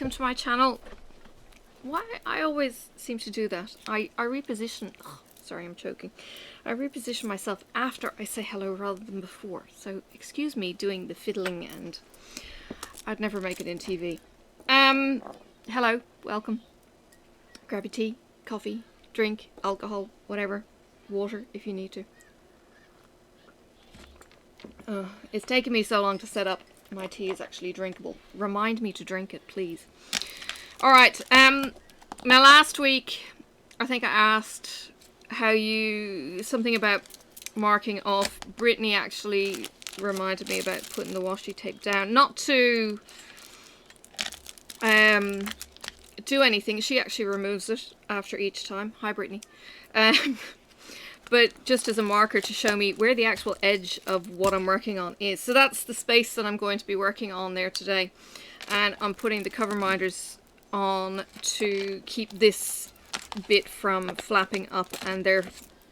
welcome to my channel. Why I always seem to do that. I reposition, oh, sorry I'm choking. I reposition myself after I say hello rather than before. So excuse me doing the fiddling, and I'd never make it in TV. Hello, welcome. Grab your tea, coffee, drink, alcohol, whatever. Water if you need to. It's taken me so long to set up. My tea is actually drinkable. Remind me to drink it, please. Alright, now last week I think I asked something about marking off. Brittany actually reminded me about putting the washi tape down. Not to do anything. She actually removes it after each time. Hi Brittany. But just as a marker to show me where the actual edge of what I'm working on is. So that's the space that I'm going to be working on there today. And I'm putting the cover minders on to keep this bit from flapping up, and they're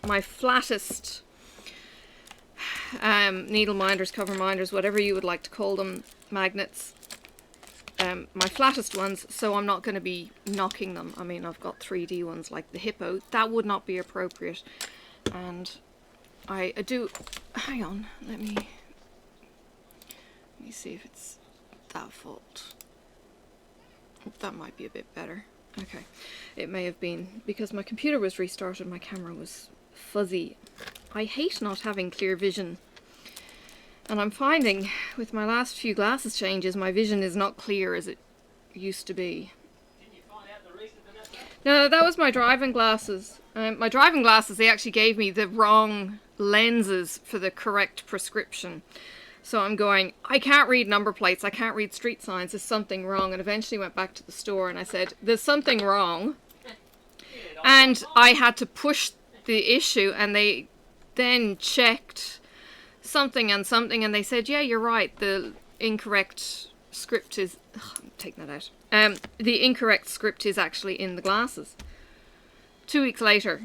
my flattest needle minders, cover minders, whatever you would like to call them, magnets. My flattest ones, so I'm not going to be knocking them. I mean, I've got 3D ones like the Hippo. That would not be appropriate. And I do, hang on, let me see if it's that fault. That might be a bit better. Okay, it may have been because my computer was restarted, my camera was fuzzy. I hate not having clear vision, and I'm finding with my last few glasses changes my vision is not clear as it used to be. Didn't you find out the reason for that? No, that was my driving glasses. My driving glasses, they actually gave me the wrong lenses for the correct prescription. So I'm going, I can't read number plates, I can't read street signs, there's something wrong. And eventually went back to the store and I said, there's something wrong. And I had to push the issue, and they then checked something and they said, yeah, you're right, the incorrect script is, I'm taking that out. The incorrect script is actually in the glasses. 2 weeks later,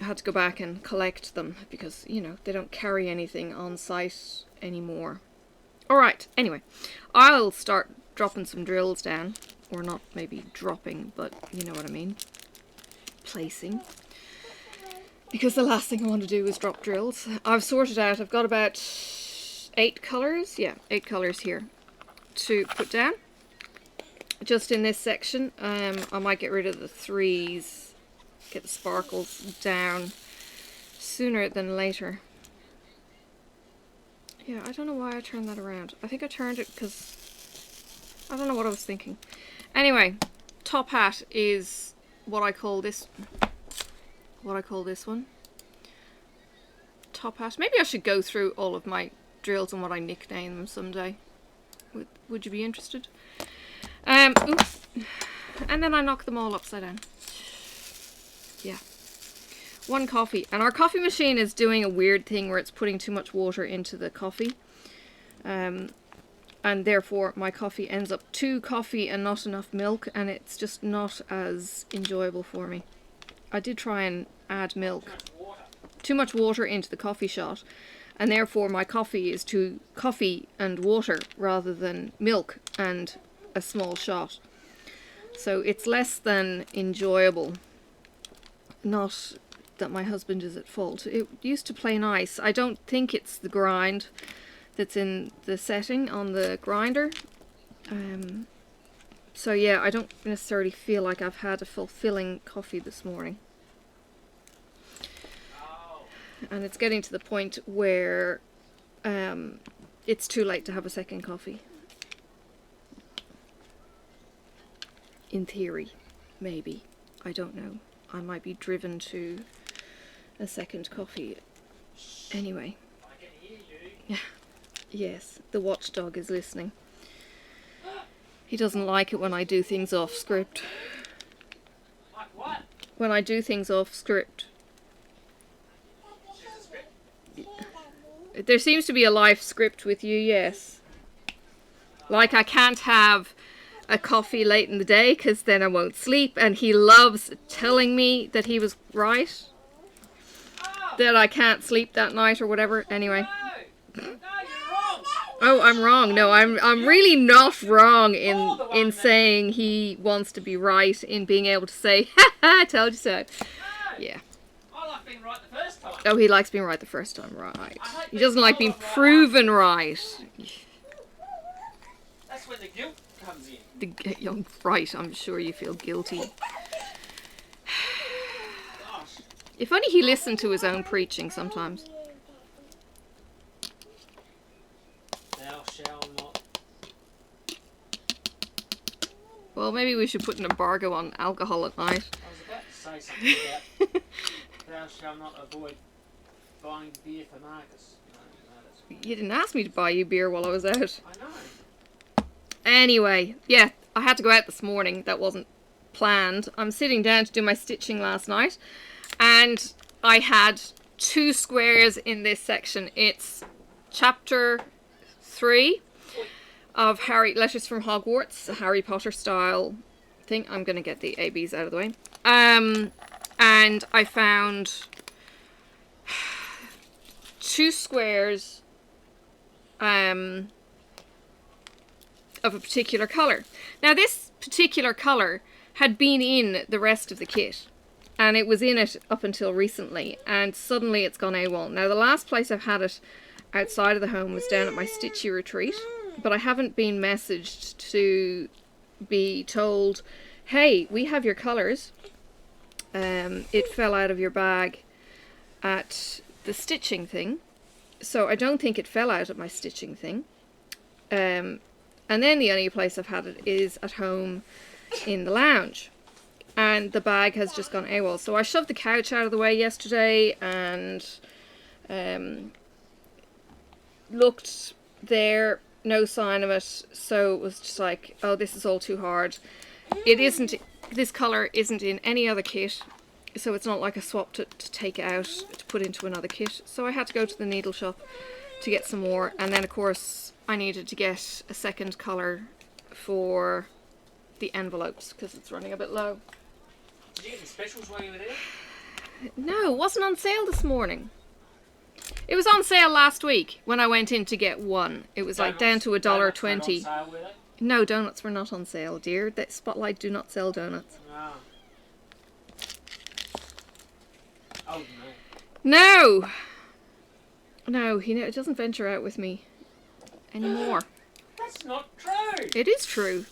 I had to go back and collect them because, you know, they don't carry anything on site anymore. Alright, anyway, I'll start dropping some drills down. Or not maybe dropping, but you know what I mean. Placing. Because the last thing I want to do is drop drills. I've sorted out, I've got about 8 colours. Yeah, 8 colours here to put down. Just in this section, I might get rid of the 3s. Get the sparkles down sooner than later. Yeah, I don't know why I turned that around. I think I turned it because I don't know what I was thinking. Anyway, top hat is what I call this one. Top hat. Maybe I should go through all of my drills and what I nickname them someday. Would you be interested? Oops. And then I knock them all upside down. Yeah. 1 coffee. And our coffee machine is doing a weird thing where it's putting too much water into the coffee. And therefore my coffee ends up 2 coffee and not enough milk, and it's just not as enjoyable for me. I did try and add milk. Too much water into the coffee shot, and therefore my coffee is to coffee and water rather than milk and a small shot. So it's less than enjoyable. Not that my husband is at fault. It used to play nice. I don't think it's the grind that's in the setting on the grinder. So yeah, I don't necessarily feel like I've had a fulfilling coffee this morning. And it's getting to the point where it's too late to have a second coffee. In theory, maybe. I don't know. I might be driven to a second coffee. Anyway. I can hear you. Yes, the watchdog is listening. He doesn't like it when I do things off script. Like what? When I do things off script. There seems to be a life script with you, yes. Like I can't have a coffee late in the day because then I won't sleep, and he loves telling me that he was right. That I can't sleep that night or whatever. Anyway. No, you're wrong. Oh, I'm wrong. No, I'm really not wrong in saying he wants to be right in being able to say, ha ha, I told you so. No, Yeah. I like being right the first time. Oh, he likes being right the first time, right. I hate He being doesn't like told being I'm right proven right. That's when the guilt comes in. Right, I'm sure you feel guilty. Gosh. If only he listened to his own preaching sometimes. Thou shalt not. Well, maybe we should put an embargo on alcohol at night. I was about to say something about thou shalt not avoid buying beer for Marcus. No, that's... You didn't ask me to buy you beer while I was out. I know. Anyway, yeah, I had to go out this morning. That wasn't planned. I'm sitting down to do my stitching last night, and I had 2 squares in this section. It's chapter 3 of Letters from Hogwarts, a Harry Potter style thing. I'm going to get the ABs out of the way. And I found 2 squares of a particular colour. Now this particular colour had been in the rest of the kit, and it was in it up until recently, and suddenly it's gone AWOL. Now the last place I've had it outside of the home was down at my Stitchy retreat, but I haven't been messaged to be told, hey, we have your colours. It fell out of your bag at the stitching thing. So I don't think it fell out at my stitching thing. And then the only place I've had it is at home in the lounge. And the bag has just gone AWOL. So I shoved the couch out of the way yesterday and looked there, no sign of it. So it was just like, oh, this is all too hard. It isn't, this colour isn't in any other kit. So it's not like I swapped it to take it out to put into another kit. So I had to go to the needle shop to get some more. And then, of course, I needed to get a second colour for the envelopes because it's running a bit low. Did you get the specials while you were there? No, it wasn't on sale this morning. It was on sale last week when I went in to get one. It was like down to $1.20. Donuts weren't on sale, were they? No, donuts were not on sale, dear. That Spotlight do not sell donuts. No. Oh, no. No! No, he doesn't venture out with me anymore. That's not true. It is true.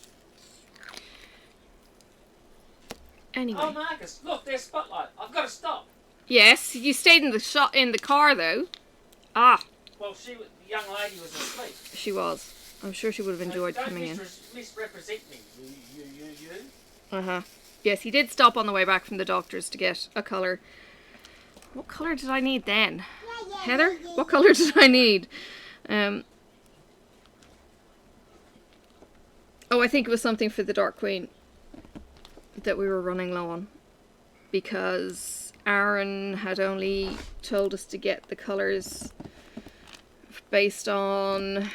Anyway. Oh, Marcus, look, there's Spotlight. I've got to stop. Yes, you stayed in the car though. Ah. Well, the young lady was asleep. She was. I'm sure she would have enjoyed coming in. Don't misrepresent me, you. Uh-huh. Yes, he did stop on the way back from the doctor's to get a colour. What colour did I need then? Heather? What colour did I need? Oh, I think it was something for the Dark Queen that we were running low on. Because Aaron had only told us to get the colours based on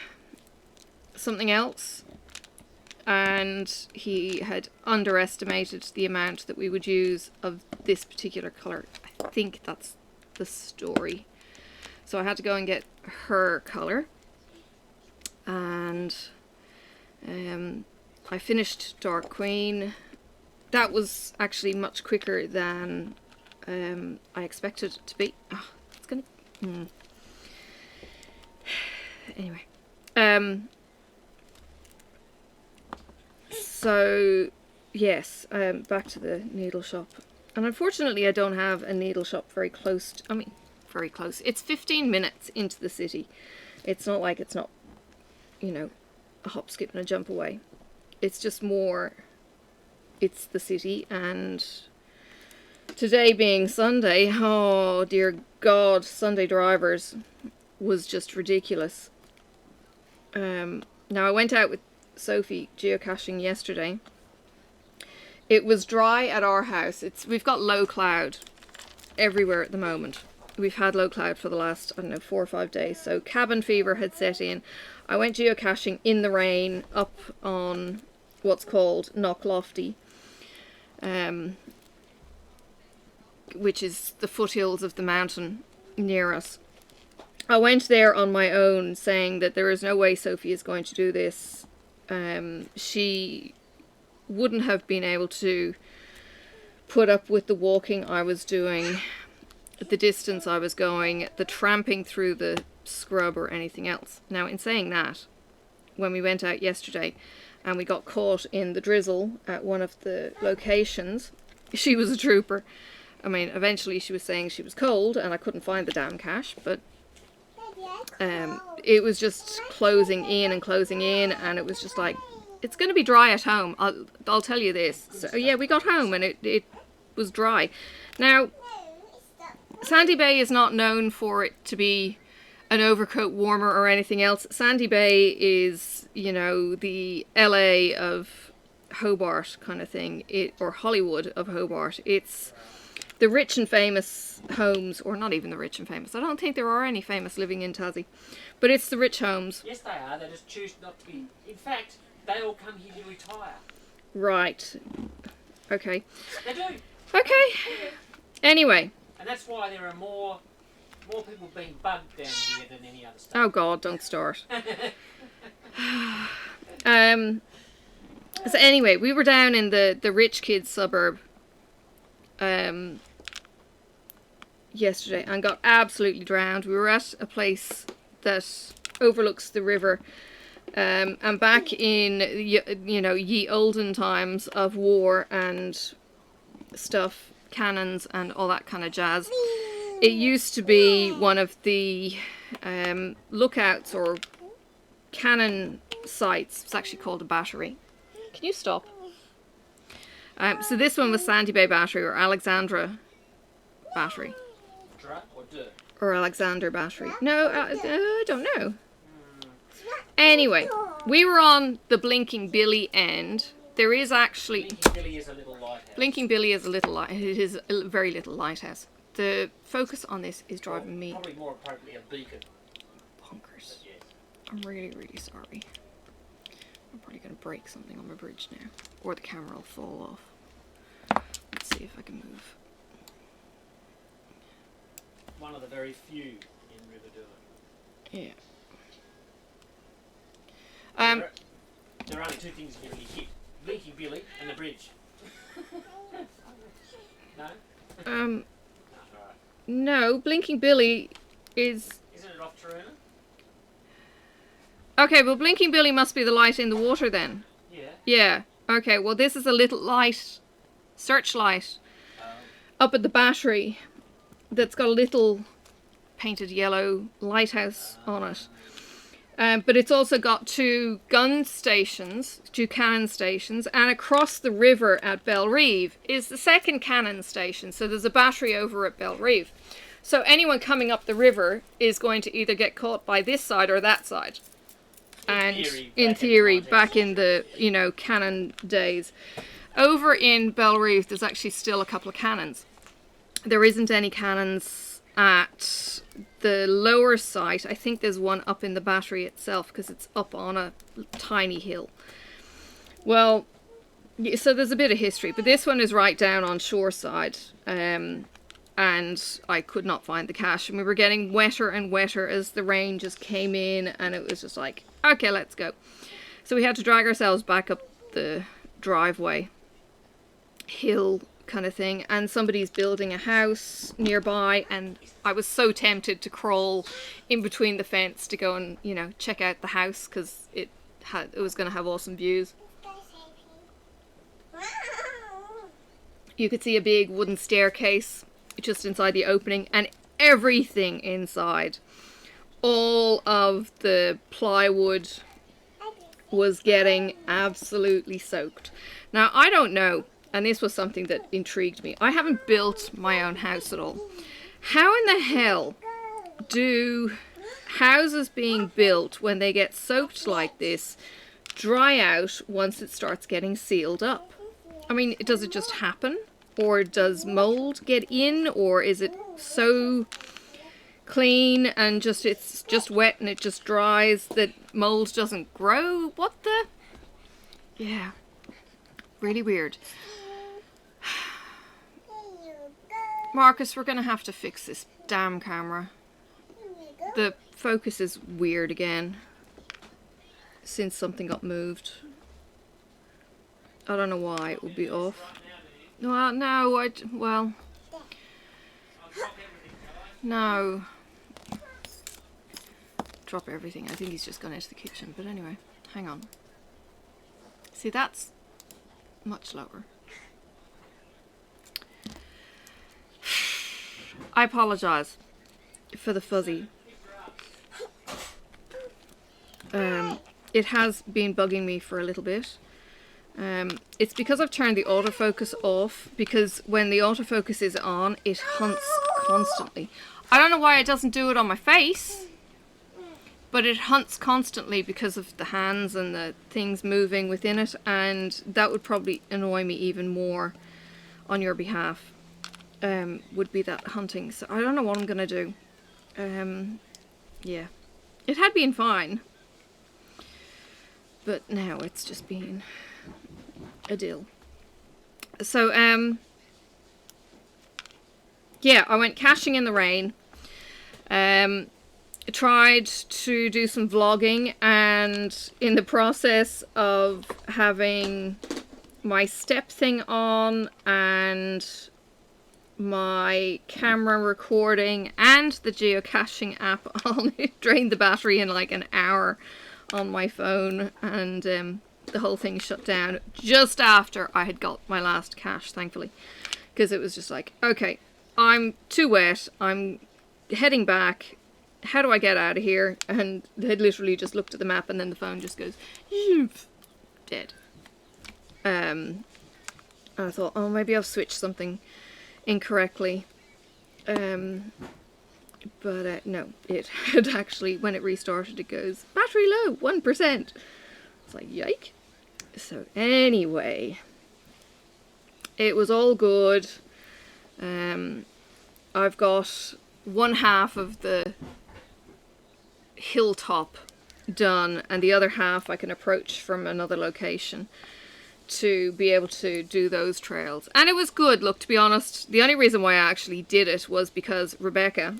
something else. And he had underestimated the amount that we would use of this particular colour. I think that's the story. So I had to go and get her colour. And I finished Dark Queen. That was actually much quicker than I expected it to be. Oh, it's gonna... Anyway. So, yes, back to the needle shop. And unfortunately I don't have a needle shop very close to, very close. It's 15 minutes into the city. It's not like it's not, you know, a hop, skip and a jump away. It's just more, it's the city. And today being Sunday, oh dear God, Sunday drivers was just ridiculous. Now I went out with Sophie geocaching yesterday. It was dry at our house. We've got low cloud everywhere at the moment. We've had low cloud for the last, I don't know, 4 or 5 days. So cabin fever had set in. I went geocaching in the rain up on what's called Knocklofty, which is the foothills of the mountain near us. I went there on my own saying that there is no way Sophie is going to do this. She wouldn't have been able to put up with the walking I was doing, the distance I was going, the tramping through the scrub or anything else. Now, in saying that, when we went out yesterday and we got caught in the drizzle at one of the locations, she was a trooper. I mean, eventually she was saying she was cold and I couldn't find the damn cache, but it was just closing in, and it was just like, it's going to be dry at home, I'll tell you this. So yeah, we got home and it was dry. Now, Sandy Bay is not known for it to be an overcoat warmer or anything else. Sandy Bay is, you know, the LA of Hobart kind of thing, or Hollywood of Hobart. It's the rich and famous homes, or not even the rich and famous. I don't think there are any famous living in Tassie, but it's the rich homes. Yes, they are. They just choose not to be. In fact, they all come here to retire. Right. Okay. They do. Okay. Anyway. And that's why there are more people being bugged down here than any other state. Oh God, don't start. So anyway, we were down in the rich kids suburb yesterday and got absolutely drowned. We were at a place that overlooks the river, and back in you know, ye olden times of war and stuff, cannons and all that kind of jazz, it used to be one of the lookouts or cannon sites. It's actually called a battery. Can you stop? So this one was Sandy Bay Battery, or Alexandra Battery. Or Alexander Battery. No, I don't know. Anyway, we were on the Blinking Billy end. There is actually... Blinking Billy is a little lighthouse. Blinking Billy is a little lighthouse. It is a very little lighthouse. The focus on this is driving me... Probably more appropriately a beacon. Bonkers. Yes. I'm really, really sorry. I'm probably going to break something on my bridge now. Or the camera will fall off. Let's see if I can move. One of the very few in Riverdale. Yeah. There are only two things you really hit. Blinking Billy and the bridge. No? No, Blinking Billy is... Isn't it off Taruna? Okay, well, Blinking Billy must be the light in the water then. Yeah. Yeah. Okay, well, this is a little light, searchlight, up at the battery that's got a little painted yellow lighthouse on it. But it's also got two gun stations, two cannon stations, and across the river at Belrive is the second cannon station. So there's a battery over at Belrive. So anyone coming up the river is going to either get caught by this side or that side. In theory, back in the, you know, cannon days. Over in Belrive, there's actually still a couple of cannons. There isn't any cannons at the lower site. I think there's one up in the battery itself because it's up on a tiny hill. Well, so there's a bit of history, but this one is right down on shoreside, and I could not find the cache, and we were getting wetter and wetter as the rain just came in, and it was just like, okay, let's go. So we had to drag ourselves back up the driveway hill kind of thing, and somebody's building a house nearby, and I was so tempted to crawl in between the fence to go and, you know, check out the house because it was going to have awesome views. You could see a big wooden staircase just inside the opening, and everything inside, all of the plywood was getting absolutely soaked. Now, I don't know, and this was something that intrigued me. I haven't built my own house at all. How in the hell do houses being built, when they get soaked like this, dry out once it starts getting sealed up? I mean, does it just happen? Or does mold get in? Or is it so clean and it's just wet and it just dries that mold doesn't grow? What the? Yeah. Really weird. Marcus, we're going to have to fix this damn camera. The focus is weird again since something got moved. I don't know why it would be off. Well, no, well, no. Drop everything. I think he's just gone into the kitchen. But anyway, hang on. See, that's much lower. I apologise for the fuzzy. It has been bugging me for a little bit. It's because I've turned the autofocus off, because when the autofocus is on, it hunts constantly. I don't know why it doesn't do it on my face, but it hunts constantly because of the hands and the things moving within it, and that would probably annoy me even more on your behalf, would be that hunting. So I don't know what I'm gonna do. Yeah. It had been fine, but now it's just been a deal. So, yeah, I went caching in the rain. Tried to do some vlogging, and in the process of having my step thing on and my camera recording and the geocaching app on, it drained the battery in like an hour on my phone, and the whole thing shut down just after I had got my last cache, thankfully, because it was just like, okay, I'm too wet, I'm heading back, how do I get out of here? And they literally just looked at the map, and then the phone just goes dead. And I thought, oh, maybe I've switched something incorrectly, but no, it had actually, when it restarted, it goes battery low, 1%. It's like, yike. So anyway, it was all good. I've got one half of the hilltop done, and the other half I can approach from another location to be able to do those trails. And it was good. Look, to be honest, the only reason why I actually did it was because Rebecca,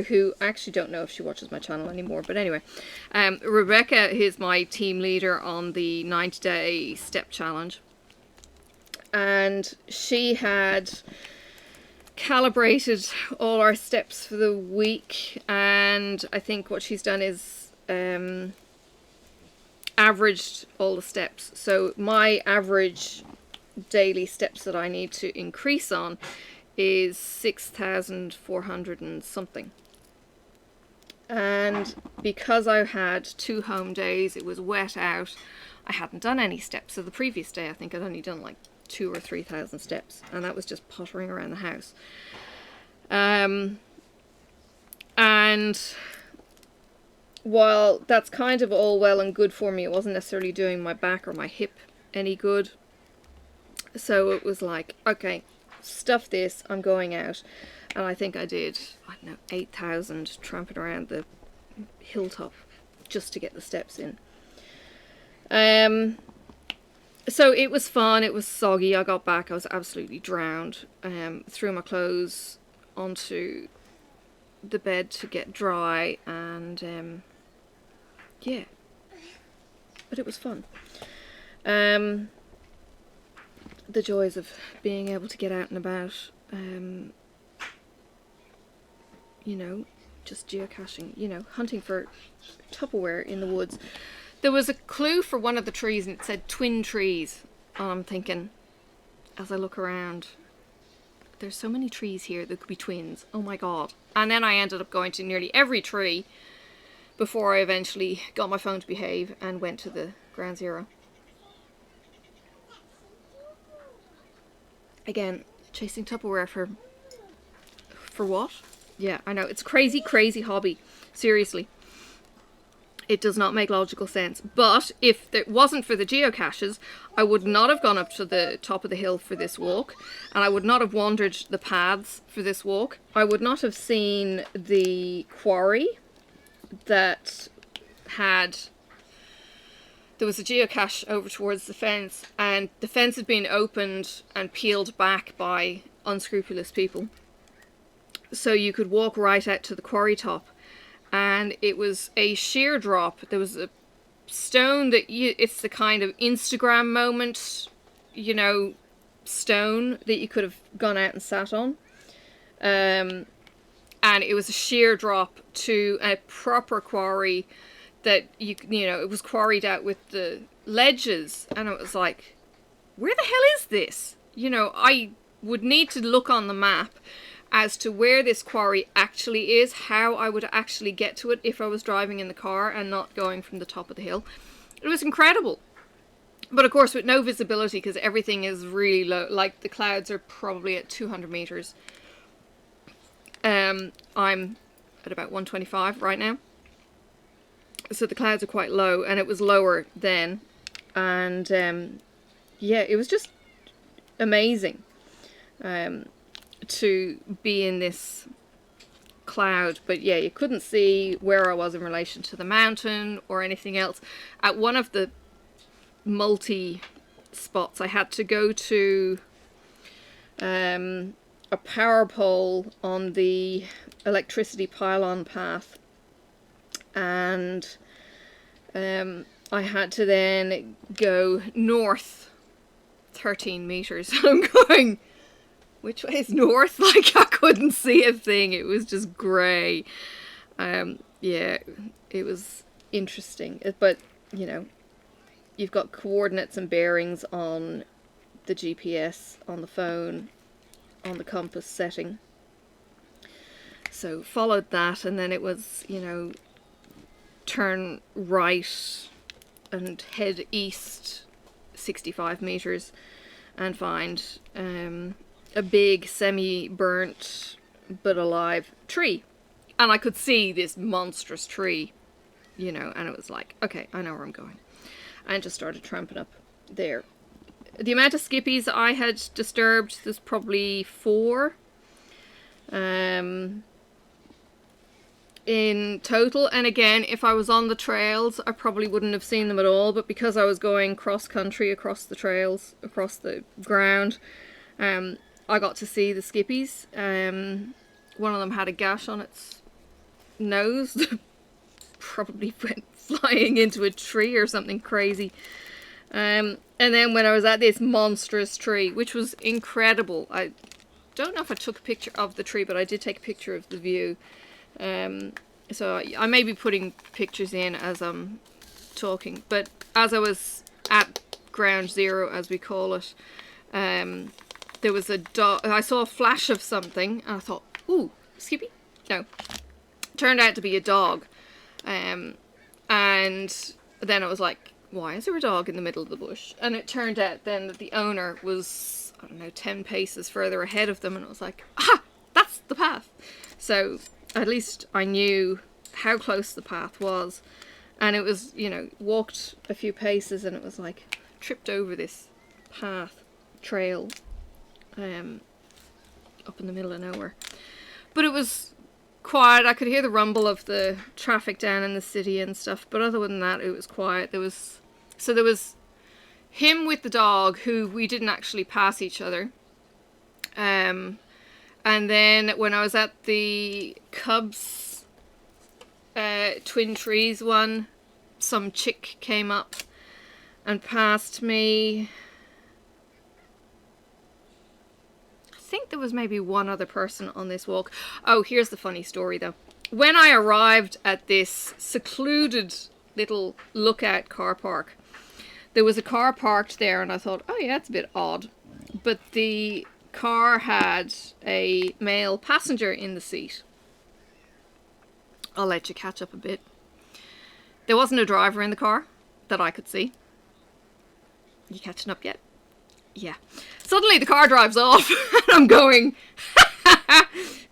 who I actually don't know if she watches my channel anymore, but anyway, Rebecca is my team leader on the 90-day step challenge, and she had calibrated all our steps for the week, and I think what she's done is averaged all the steps. So my average daily steps that I need to increase on is 6,400 and something. And because I had 2 home days, it was wet out, I hadn't done any steps. So the previous day I think I'd only done like 2,000 or 3,000 steps, and that was just pottering around the house. And while that's kind of all well and good for me, it wasn't necessarily doing my back or my hip any good. So it was like, okay, stuff this, I'm going out. And I think I did, I don't know, 8,000 tramping around the hilltop just to get the steps in. So it was fun, it was soggy. I got back, I was absolutely drowned. Threw my clothes onto the bed to get dry, and yeah, but it was fun. The joys of being able to get out and about, you know, just geocaching, you know, hunting for Tupperware in the woods. There was a clue for one of the trees, and it said twin trees. And I'm thinking, as I look around, there's so many trees here that could be twins. Oh my god. And then I ended up going to nearly every tree before I eventually got my phone to behave and went to the ground zero. Again, chasing Tupperware for what? Yeah, I know. It's a crazy, crazy hobby. Seriously. It does not make logical sense. But if it wasn't for the geocaches, I would not have gone up to the top of the hill for this walk, and I would not have wandered the paths for this walk. I would not have seen the quarry that had... There was a geocache over towards the fence, and the fence had been opened and peeled back by unscrupulous people. So you could walk right out to the quarry top, and it was a sheer drop. There was a stone that it's the kind of Instagram moment, you know, stone that you could have gone out and sat on. And it was a sheer drop to a proper quarry that you know, it was quarried out with the ledges, and it was like, where the hell is this? You know, I would need to look on the map as to where this quarry actually is, how I would actually get to it if I was driving in the car and not going from the top of the hill. It was incredible. But of course with no visibility, because everything is really low, like the clouds are probably at 200 meters. I'm at about 125 right now. So the clouds are quite low, and it was lower then. And yeah, it was just amazing. To be in this cloud, but yeah, you couldn't see where I was in relation to the mountain or anything else. At one of the multi spots, I had to go to a power pole on the electricity pylon path, and I had to then go north 13 meters. I'm going, which way is north? Like, I couldn't see a thing. It was just grey. Yeah, it was interesting. But, you know, you've got coordinates and bearings on the GPS, on the phone, on the compass setting. So followed that, and then it was, you know, turn right and head east 65 meters and find a big semi-burnt but alive tree. And I could see this monstrous tree, you know, and it was like, okay, I know where I'm going. And just started tramping up there. The amount of skippies I had disturbed, there's probably 4 in total. And again, if I was on the trails, I probably wouldn't have seen them at all, but because I was going cross country across the trails, across the ground, I got to see the skippies. One of them had a gash on its nose, probably went flying into a tree or something crazy. And then when I was at this monstrous tree, which was incredible, I don't know if I took a picture of the tree, but I did take a picture of the view. So I may be putting pictures in as I'm talking, but as I was at ground zero, as we call it, there was a dog. I saw a flash of something, and I thought, ooh, Skippy? No. Turned out to be a dog. And then I was like, why is there a dog in the middle of the bush? And it turned out then that the owner was, I don't know, 10 paces further ahead of them, and it was like, aha, that's the path. So at least I knew how close the path was. And it was, you know, walked a few paces, and it was like, tripped over this path, trail, up in the middle of nowhere. But it was quiet. I could hear the rumble of the traffic down in the city and stuff, but other than that, it was quiet. There was him with the dog, who we didn't actually pass each other. And then when I was at the Cubs Twin Trees one, some chick came up and passed me. I think there was maybe one other person on this walk. Oh, here's the funny story though. When I arrived at this secluded little lookout car park, there was a car parked there, and I thought, oh yeah, it's a bit odd. But the car had a male passenger in the seat. I'll let you catch up a bit. There wasn't a driver in the car that I could see. You catching up yet? Yeah. Suddenly the car drives off and I'm going,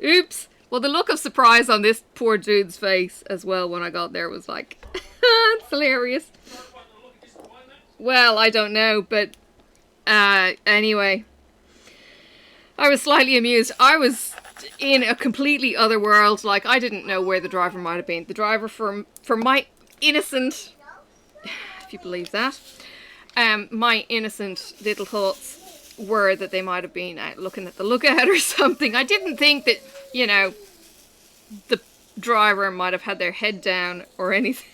oops. Well, the look of surprise on this poor dude's face as well when I got there was like, it's hilarious. Well, I don't know, but anyway, I was slightly amused. I was in a completely other world. Like, I didn't know where the driver might have been. The driver, for my innocent, if you believe that, my innocent little thoughts were that they might have been out looking at the lookout or something. I didn't think that, you know, the driver might have had their head down or anything.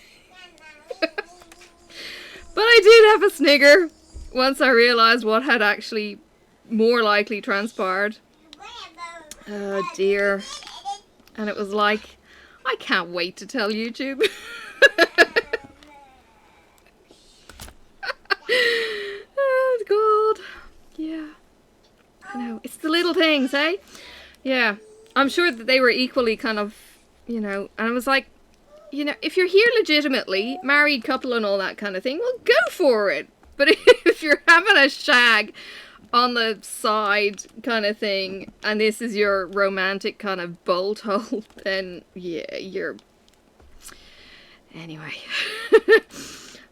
But I did have a snigger once I realised what had actually more likely transpired. Oh dear. And it was like, I can't wait to tell YouTube. Oh God. Yeah. I know. It's the little things, eh? Yeah. I'm sure that they were equally kind of, you know, and I was like, you know, if you're here legitimately, married couple and all that kind of thing, well, go for it. But if you're having a shag on the side kind of thing, and this is your romantic kind of bolt hole, then yeah, you're... Anyway.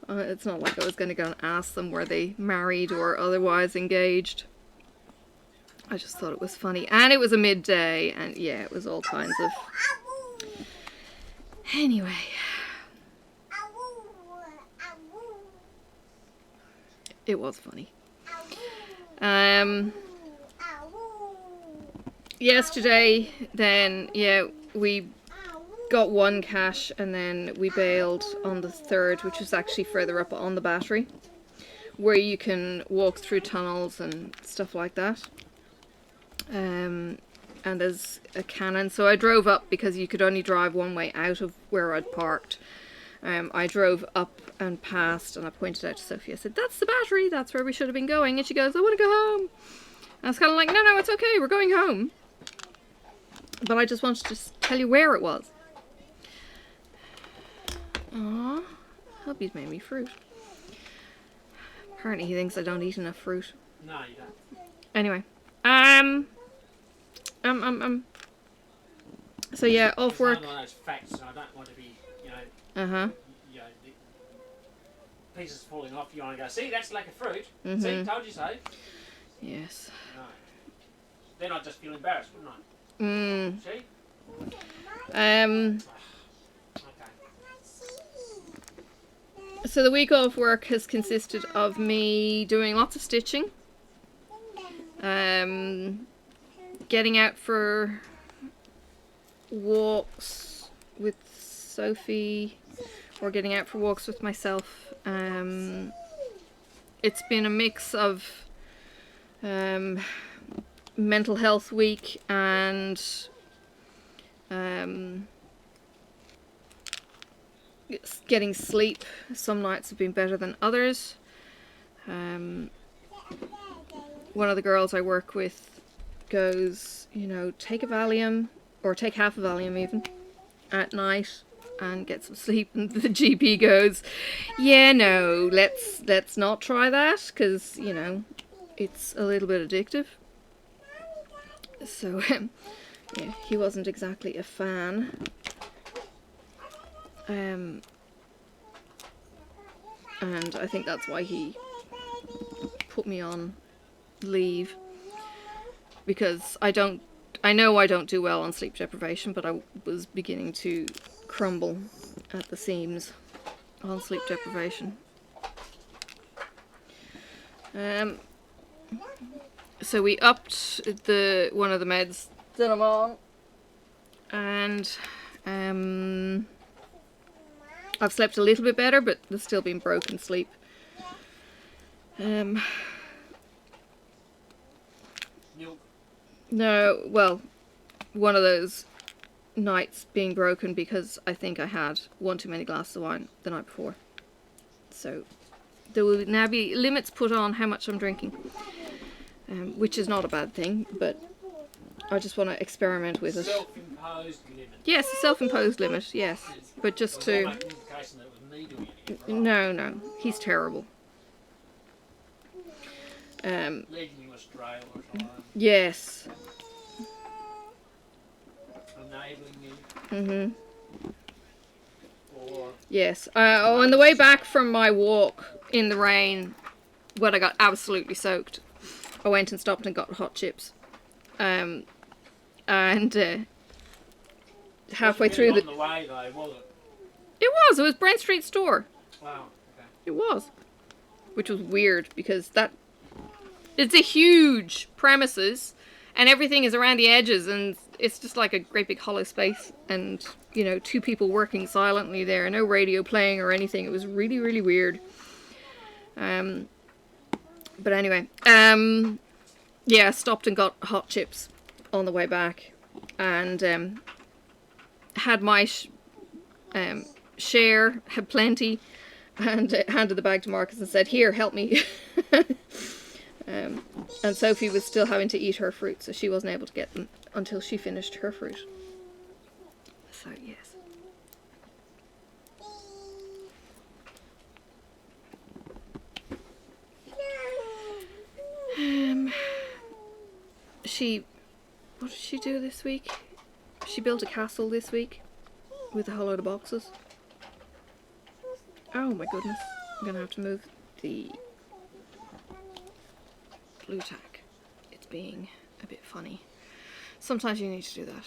It's not like I was going to go and ask them were they married or otherwise engaged. I just thought it was funny. And it was a midday, and yeah, it was all kinds of... Anyway. It was funny. Yesterday, then, yeah, we got one cache and then we bailed on the third, which was actually further up on the battery, where you can walk through tunnels and stuff like that. And there's a cannon, so I drove up because you could only drive one way out of where I'd parked. I drove up and past, and I pointed out to Sophie, I said, that's the battery, that's where we should have been going. And she goes, I want to go home. And I was kind of like, no, it's okay, we're going home. But I just wanted to just tell you where it was. Aww, hubby's made me fruit. Apparently he thinks I don't eat enough fruit. No, you don't. Anyway, so yeah, off work. It's one of those facts, and I don't want to be, you know, you know, the pieces falling off. You want to go, see, that's like a fruit. See, told you so. Yes. No. Then I'd just feel embarrassed, wouldn't I? See? Okay. So the week off work has consisted of me doing lots of stitching, getting out for walks with Sophie, or getting out for walks with myself. It's been a mix of mental health week and getting sleep. Some nights have been better than others. One of the girls I work with goes, you know, take a Valium, or take half a Valium even, at night and get some sleep. And the GP goes, yeah, no, let's not try that, because, you know, it's a little bit addictive. So, yeah, he wasn't exactly a fan. And I think that's why he put me on leave, because I know I don't do well on sleep deprivation, but I was beginning to crumble at the seams on sleep deprivation. So we upped one of the meds that I'm on, and I've slept a little bit better, but there's still been broken sleep. No, well, one of those nights being broken because I think I had one too many glasses of wine the night before. So there will now be limits put on how much I'm drinking, which is not a bad thing, but I just want to experiment with it. Self-imposed limit. Yes, a self-imposed limit, yes. But just to... No, he's terrible. Leading you astray or something. Yes. Enabling you. Or... Yes. On the way back from my walk in the rain, when I got absolutely soaked, I went and stopped and got hot chips. And halfway through the way though, was it? It was Brent Street store. Wow, okay. It was. Which was weird because it's a huge premises and everything is around the edges, and it's just like a great big hollow space, and you know, two people working silently there, no radio playing or anything. It was really, really weird. But anyway, yeah, stopped and got hot chips on the way back, and had my share, had plenty, and handed the bag to Marcus and said, "Here, help me." And Sophie was still having to eat her fruit, so she wasn't able to get them until she finished her fruit. So yes. What did she do this week? She built a castle this week with a whole load of boxes. Oh my goodness. I'm gonna have to move the blue tack. It's being a bit funny. Sometimes you need to do that.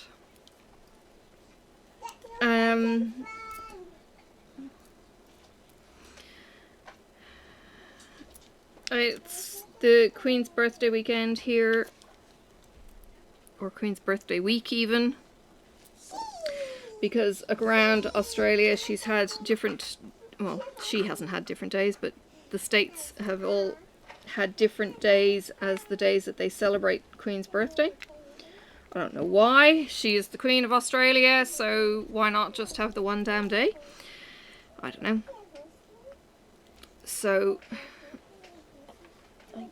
It's the Queen's birthday weekend here, or Queen's birthday week even, because around Australia she's had different, well, she hasn't had different days, but the states have all had different days as the days that they celebrate Queen's birthday. I don't know why. She is the Queen of Australia, so why not just have the one damn day? I don't know. So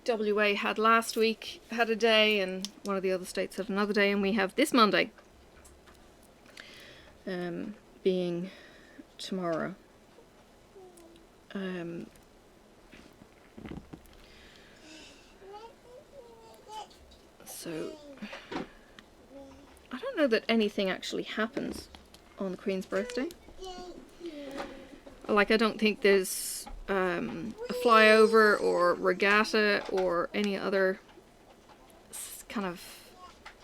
WA had last week, had a day, and one of the other states had another day, and we have this Monday, being tomorrow. So I don't know that anything actually happens on the Queen's birthday. Like, I don't think there's a flyover or regatta or any other kind of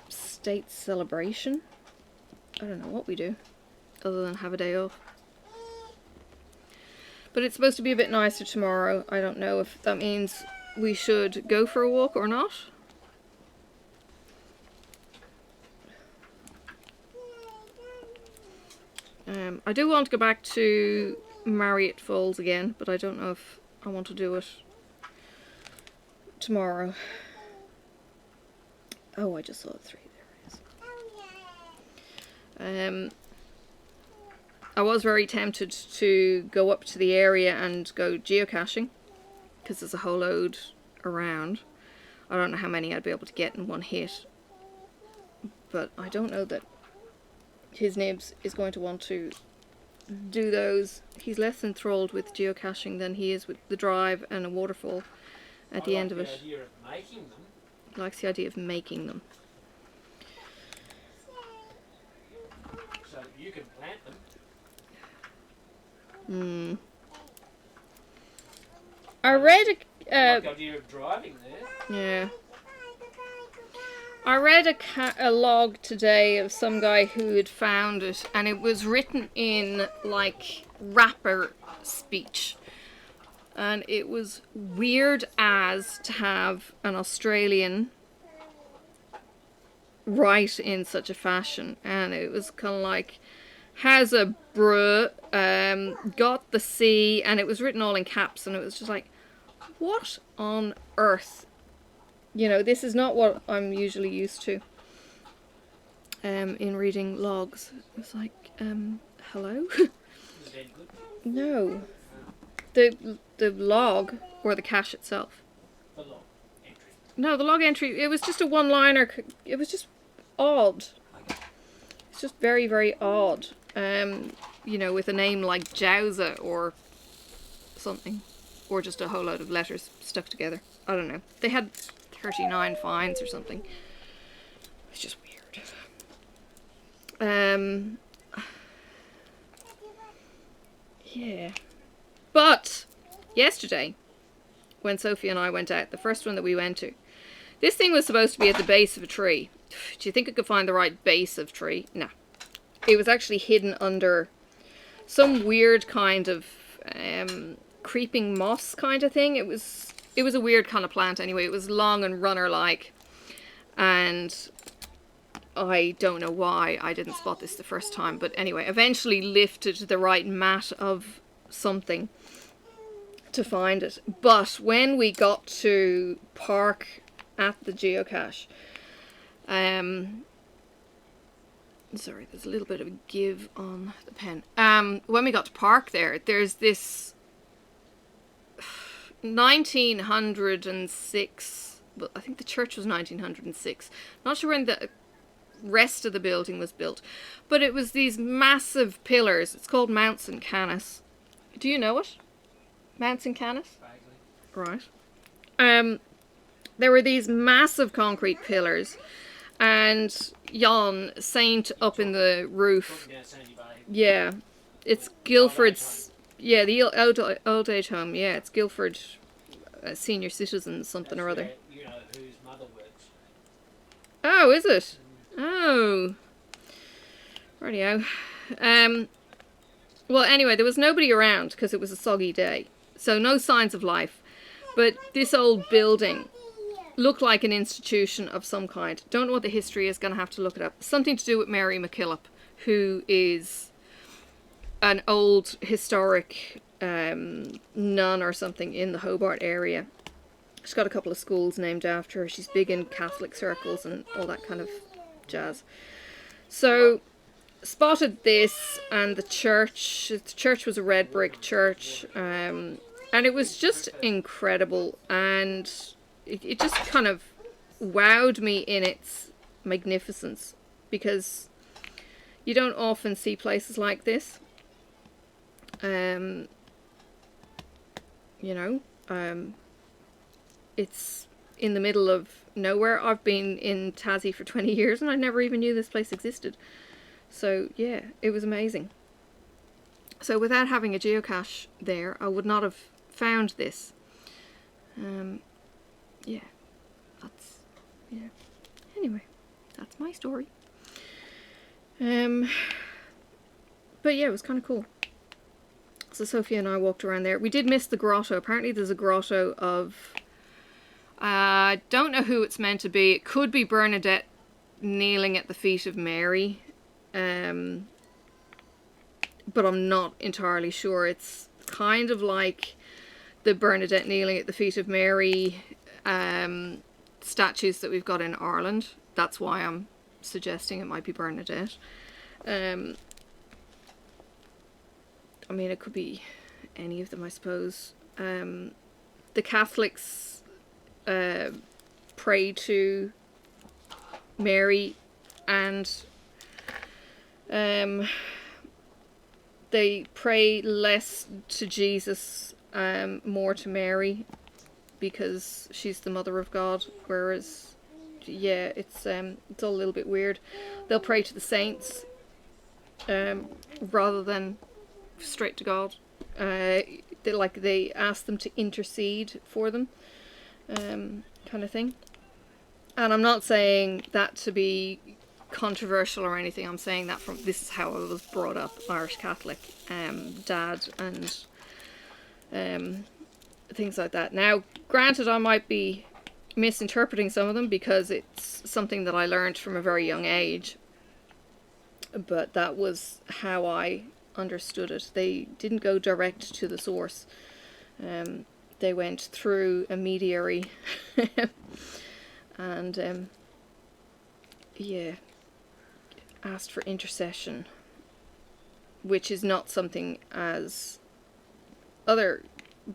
state celebration. I don't know what we do other than have a day off. But it's supposed to be a bit nicer tomorrow. I don't know if that means we should go for a walk or not. I do want to go back to Marriott Falls again, but I don't know if I want to do it tomorrow. Oh, I just saw 3. There it is. I was very tempted to go up to the area and go geocaching, because there's a whole load around. I don't know how many I'd be able to get in one hit, but I don't know that his Nibs is going to want to do those. He's less enthralled with geocaching than he is with the drive and a waterfall at the end of it. Idea of making them. He likes the idea of making them. So you can plant them. I read I like the idea of driving there. yeah. I read a log today of some guy who had found it, and it was written in like rapper speech, and it was weird as to have an Australian write in such a fashion, and it was kind of like, has a bruh, got the C, and it was written all in caps, and it was just like, what on earth? You know, this is not what I'm usually used to in reading logs. It was like, hello? No. The log, or the cache itself. The log entry. No, the log entry, it was just a one-liner. It was just odd. It's just very, very odd. You know, with a name like Jowza or something. Or just a whole load of letters stuck together. I don't know. They had 39 finds or something. It's just weird. Yeah. But yesterday, when Sophie and I went out, the first one that we went to, this thing was supposed to be at the base of a tree. Do you think I could find the right base of tree? No. It was actually hidden under some weird kind of creeping moss kind of thing. It was a weird kind of plant anyway. It was long and runner-like. And I don't know why I didn't spot this the first time, but anyway, eventually lifted the right mat of something to find it. But when we got to park at the geocache, sorry, there's a little bit of a give on the pen. When we got to park there, there's this 1906, but I think the church was 1906. Not sure when the rest of the building was built, but it was these massive pillars. It's called Mounts and Canis. Do you know it? Mounts and Canis? Right. There were these massive concrete pillars, and yon saint up in the roof. Yeah, it's Guildford's. Yeah, the old age home. Yeah, it's Guildford senior citizens something or other. You know whose mother works. Oh, is it? Oh, rightio. Well, anyway, there was nobody around because it was a soggy day, so no signs of life. But this old building looked like an institution of some kind. Don't know what the history is. Going to have to look it up. Something to do with Mary MacKillop, who is an old historic nun or something in the Hobart area. She's got a couple of schools named after her. She's big in Catholic circles and all that kind of jazz. So spotted this, and the church was a red brick church, and it was just incredible, and it just kind of wowed me in its magnificence, because you don't often see places like this. It's in the middle of nowhere. I've been in Tassie for 20 years and I never even knew this place existed. So yeah, it was amazing. So without having a geocache there, I would not have found this. Yeah. Anyway, that's my story. But yeah, it was kind of cool. So Sophia and I walked around there. We did miss the grotto. Apparently there's a grotto of... I don't know who it's meant to be. It could be Bernadette kneeling at the feet of Mary. But I'm not entirely sure. It's kind of like the Bernadette kneeling at the feet of Mary statues that we've got in Ireland. That's why I'm suggesting it might be Bernadette. I mean, it could be any of them, I suppose. The Catholics pray to Mary, and they pray less to Jesus, more to Mary, because she's the Mother of God. Whereas, yeah, it's all a little bit weird. They'll pray to the saints rather than straight to God. They ask them to intercede for them, kind of thing. And I'm not saying that to be controversial or anything. I'm saying that from this is how I was brought up, Irish Catholic, dad, and things like that. Now, granted, I might be misinterpreting some of them because it's something that I learned from a very young age, but that was how I understood it. They didn't go direct to the source. They went through a mediary and yeah, asked for intercession, which is not something as other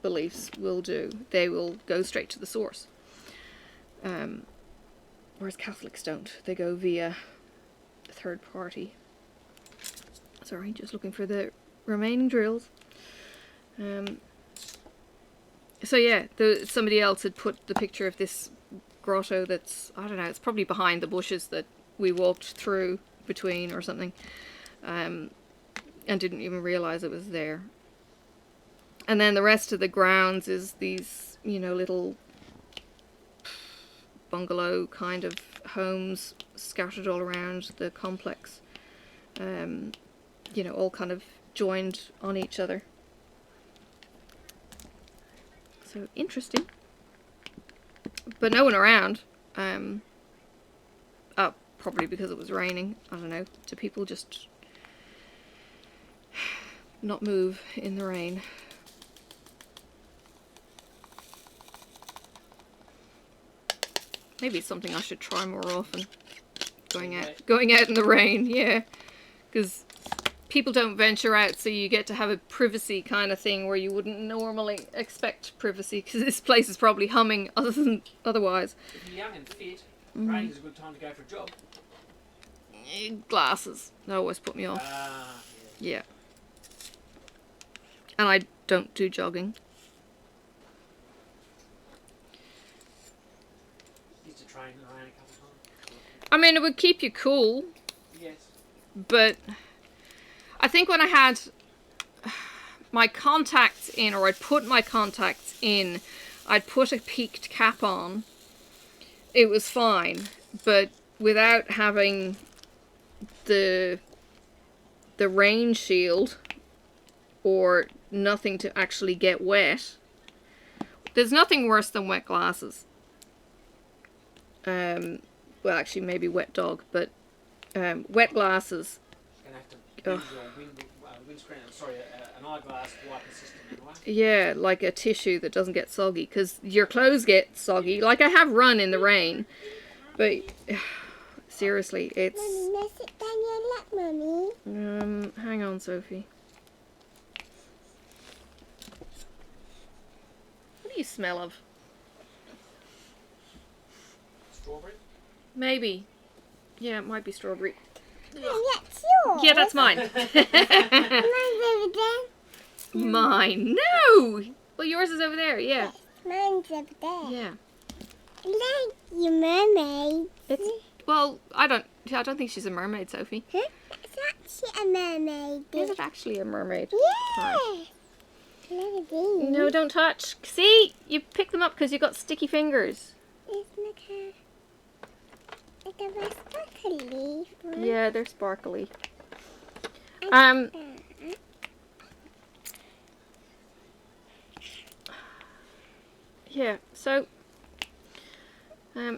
beliefs will do. They will go straight to the source, whereas Catholics don't. They go via a third party. Sorry, just looking for the remaining drills. So yeah, somebody else had put the picture of this grotto that's, I don't know, it's probably behind the bushes that we walked through between or something, and didn't even realise it was there. And then the rest of the grounds is these, little bungalow kind of homes scattered all around the complex. All kind of joined on each other. So interesting. But no one around. probably because it was raining. I don't know. Do people just not move in the rain? Maybe it's something I should try more often. Going out in the rain, yeah. Because people don't venture out, so you get to have a privacy kind of thing where you wouldn't normally expect privacy, because this place is probably humming otherwise. If you're young and fit, rain is a good time to go for a jog. Glasses. That always put me off. Yeah. And I don't do jogging. Used to train in the rain a couple of times. I mean, it would keep you cool. Yes. But I think when I had my contacts in, or I'd put my contacts in, I'd put a peaked cap on, it was fine. But without having the rain shield or nothing to actually get wet, there's nothing worse than wet glasses. Well, actually, maybe wet dog, but wet glasses. You're going to have to use your windscreen, an eyeglass wiper system anyway. Yeah, like a tissue that doesn't get soggy, because your clothes get soggy. Like, I have run in the rain, but seriously, it's... Mommy, sit down your lap, Mommy. Hang on, Sophie. What do you smell of? Strawberry? Maybe. Yeah, it might be strawberry. Mommy, that's yours. Yeah, that's mine. Mine's over there. Mine? No! Well, yours is over there, yeah. Mine's over there. Yeah. Like your mermaid. It's... Well, I don't think she's a mermaid, Sophie. Huh? It's actually a mermaid. Is it actually a mermaid? Yeah. Right. Look at these. No, don't touch. See? You picked them up because you got sticky fingers. It's like a sparkly. Yeah, they're sparkly. Yeah, so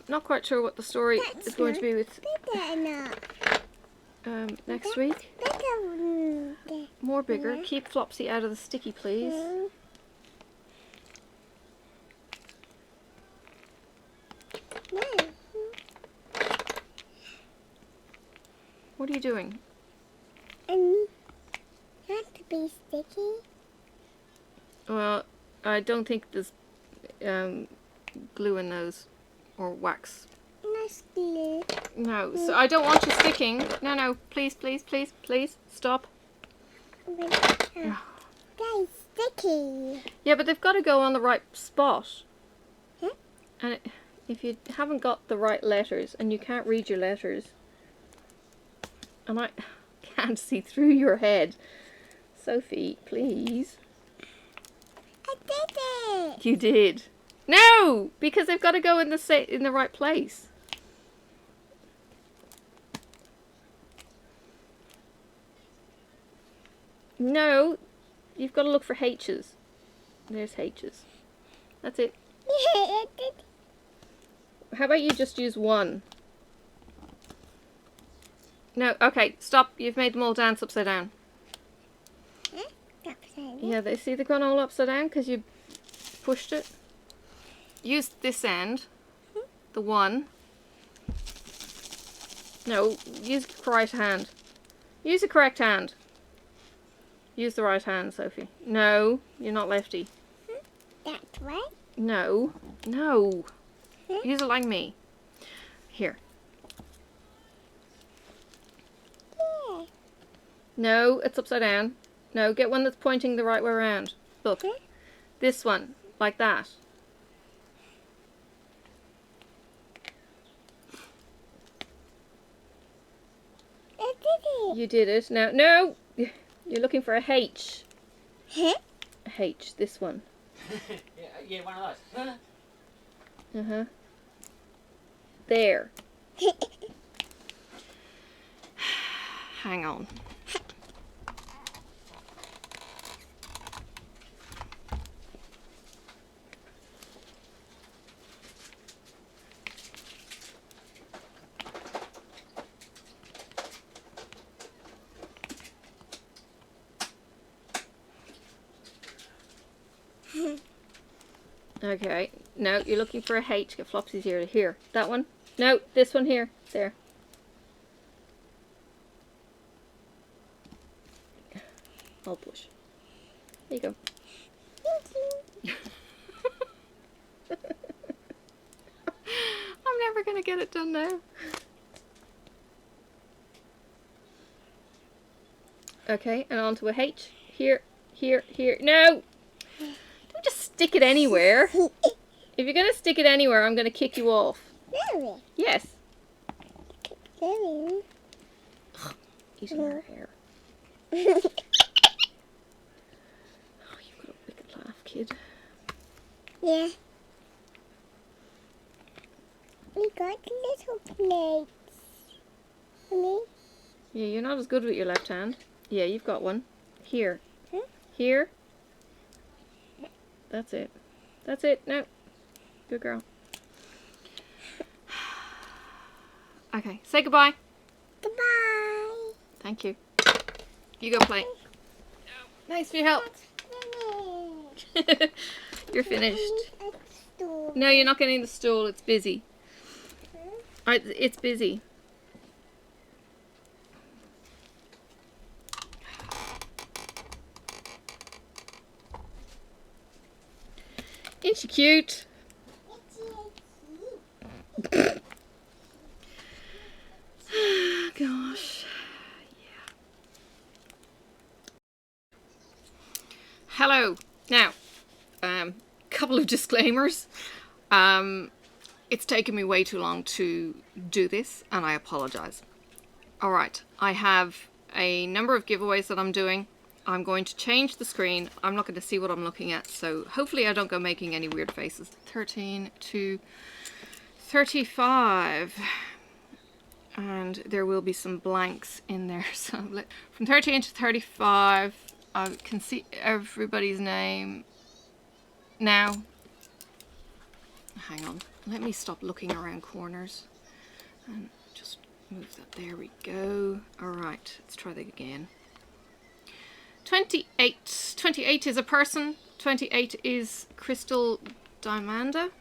not quite sure what the story is going to be with Bigger enough. next week. Bigger. More bigger. Keep Flopsy out of the sticky, please. No. What are you doing? Has to be sticky. Well, I don't think there's glue in those, or wax. Nice glue. No, so I don't want you sticking. No, please, please, please, please, stop. That's sticky. Yeah, but they've got to go on the right spot. Huh? And if you haven't got the right letters, and you can't read your letters, and I can't see through your head. Sophie, please. I did it. You did. No, because they've got to go in the right place. No, you've got to look for H's. There's H's. That's it. I did. How about you just use one? No, okay, stop. You've made them all dance upside down. Huh? Upside down. Yeah, they've gone all upside down because you pushed it. Use this end, the one. No, use the right hand. Use the correct hand. Use the right hand, Sophie. No, you're not lefty. That's right. No, no. Use it like me. Here. Yeah. No, it's upside down. No, get one that's pointing the right way around. Look. Huh? This one, like that. I did it. You did it. Now, no! You're looking for a H. Huh? A H, this one. yeah, one of those. Uh-huh. There. Hang on. Okay. No, you're looking for a H. Get Flopsy's ear. Here. That one. No, this one here. There. I'll push. There you go. I'm never going to get it done now. Okay, and onto a H. Here, here, here. No! Don't just stick it anywhere. If you're going to stick it anywhere, I'm going to kick you off. Really? Yes. Really? Eating her hair. Oh, you've got a wicked laugh, kid. Yeah. We got little plates. Mommy? Yeah, you're not as good with your left hand. Yeah, you've got one. Here. Huh? Here. That's it. That's it. No. Good girl. Okay, say goodbye. Goodbye. Thank you. You go play. Thanks for your help. You're finished. No, you're not getting the stool. It's busy. It's busy. Isn't she cute? Gosh. Yeah. Hello. Now, couple of disclaimers. It's taken me way too long to do this, and I apologize. Alright, I have a number of giveaways that I'm doing. I'm going to change the screen. I'm not going to see what I'm looking at, so hopefully I don't go making any weird faces. 13 to 35. And there will be some blanks in there. So from 13 to 35, I can see everybody's name now. Hang on. Let me stop looking around corners and just move that. There we go. Alright, let's try that again. 28. 28 is a person. 28 is Crystal Diamanda.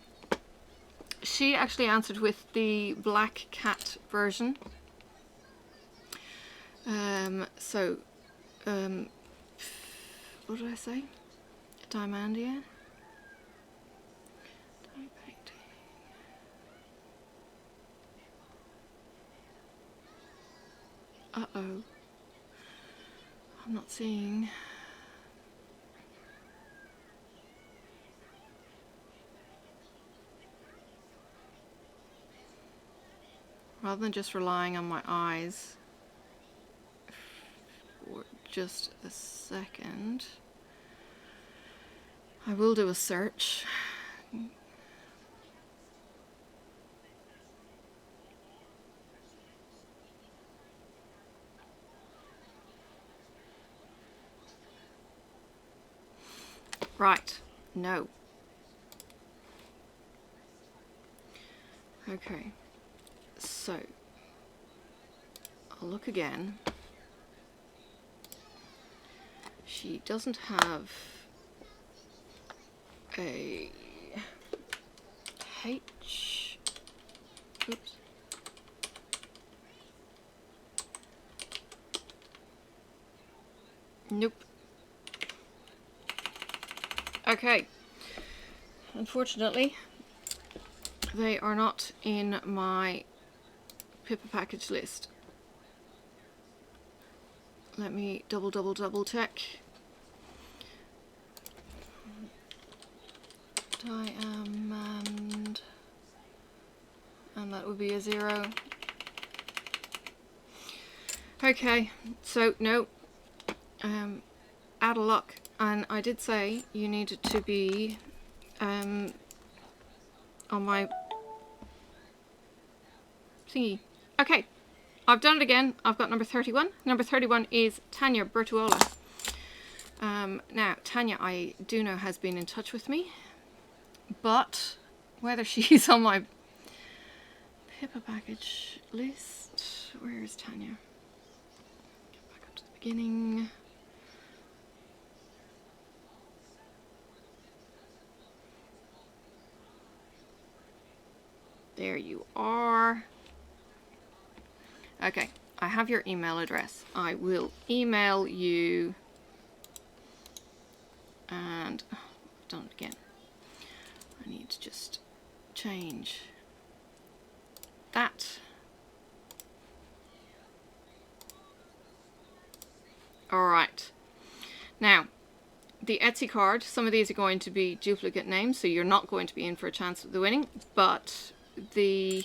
She actually answered with the black cat version. What did I say? Diamandia? Uh-oh. I'm not seeing. Rather than just relying on my eyes for just a second, I will do a search. Right, no. Okay, so I'll look again. She doesn't have a H. Oops. Nope. Okay. Unfortunately, they are not in my Pippa package list. Let me double check. Diamond, and that would be a 0. Okay, so no, out of luck. And I did say you needed to be on my thingy. Okay, I've done it again. I've got number 31. Number 31 is Tanya Bertuola. Now, Tanya, I do know, has been in touch with me, but whether she's on my Pippa package list, where is Tanya? Get back up to the beginning. There you are. Okay, I have your email address. I will email you, and oh, I've done it again. I need to just change that. Alright, now the Etsy card, some of these are going to be duplicate names, so you're not going to be in for a chance of the winning, but the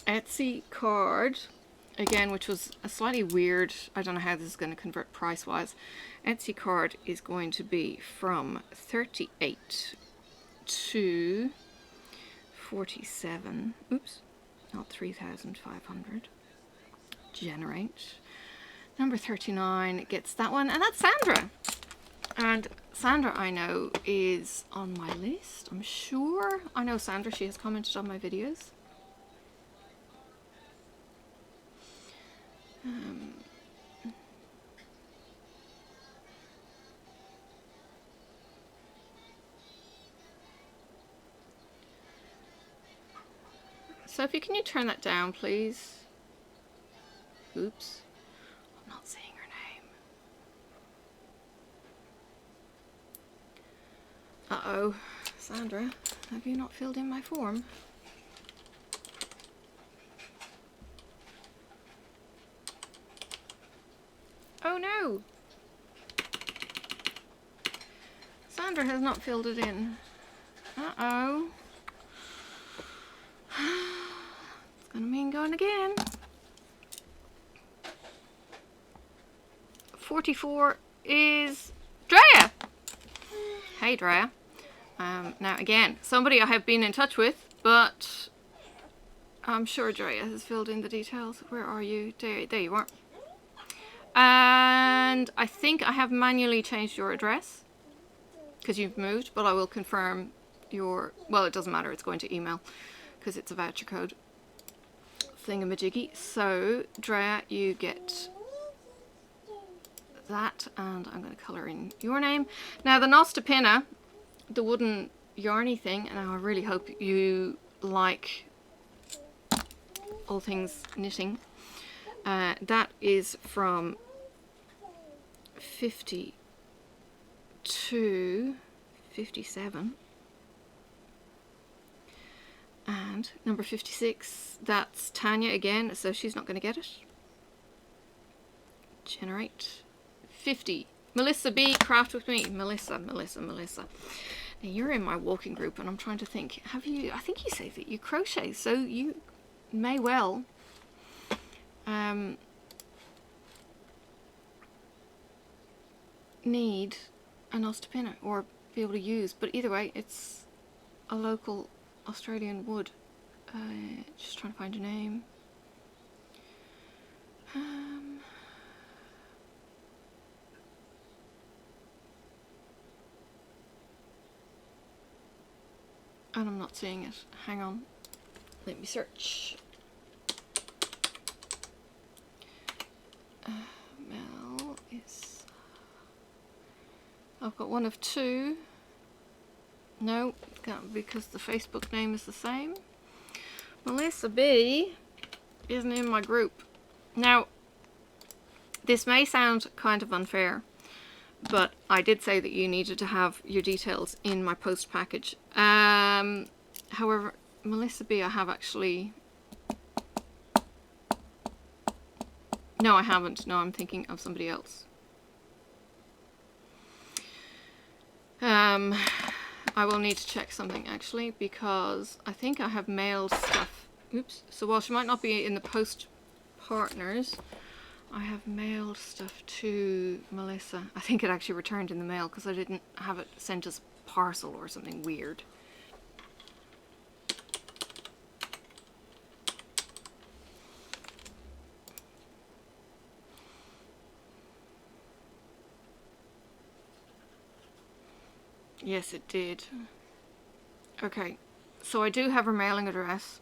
Etsy card, again, which was a slightly weird, I don't know how this is going to convert price wise, Etsy card is going to be from 38 to 47, oops, not 3,500, generate. Number 39 gets that one, and that's Sandra. And Sandra, I know, is on my list, I'm sure. I know Sandra, she has commented on my videos. Sophie, can you turn that down, please? Oops. I'm not saying her name. Uh-oh. Sandra, have you not filled in my form? Oh no! Sandra has not filled it in. Uh-oh. It's gonna mean going again. 44 is Drea! Hey Drea. Now again, somebody I have been in touch with, but I'm sure Drea has filled in the details. Where are you? There you are. And I think I have manually changed your address because you've moved, but I will confirm your, well, it doesn't matter, it's going to email because it's a voucher code thingamajiggy. So Drea, you get that, and I'm going to colour in your name. Now the Nostapina, the wooden yarny thing, and I really hope you like all things knitting. That is from 50 to 57. And number 56, that's Tanya again, so she's not going to get it. Generate. 50. Melissa B, craft with me. Melissa. Now you're in my walking group and I'm trying to think, have you, I think you say that you crochet, so you may well need an Ostapina or be able to use, but either way it's a local Australian wood. Just trying to find a name. And I'm not seeing it. Hang on. Let me search. Mel is... I've got one of two. No, because the Facebook name is the same. Melissa B isn't in my group. Now, this may sound kind of unfair, but I did say that you needed to have your details in my post package. However, Melissa B, I have actually... No, I haven't. No, I'm thinking of somebody else. I will need to check something actually, because I think I have mailed stuff. Oops. So while she might not be in the post partners, I have mailed stuff to Melissa. I think it actually returned in the mail because I didn't have it sent as parcel or something weird. Yes, it did. Okay, so I do have her mailing address.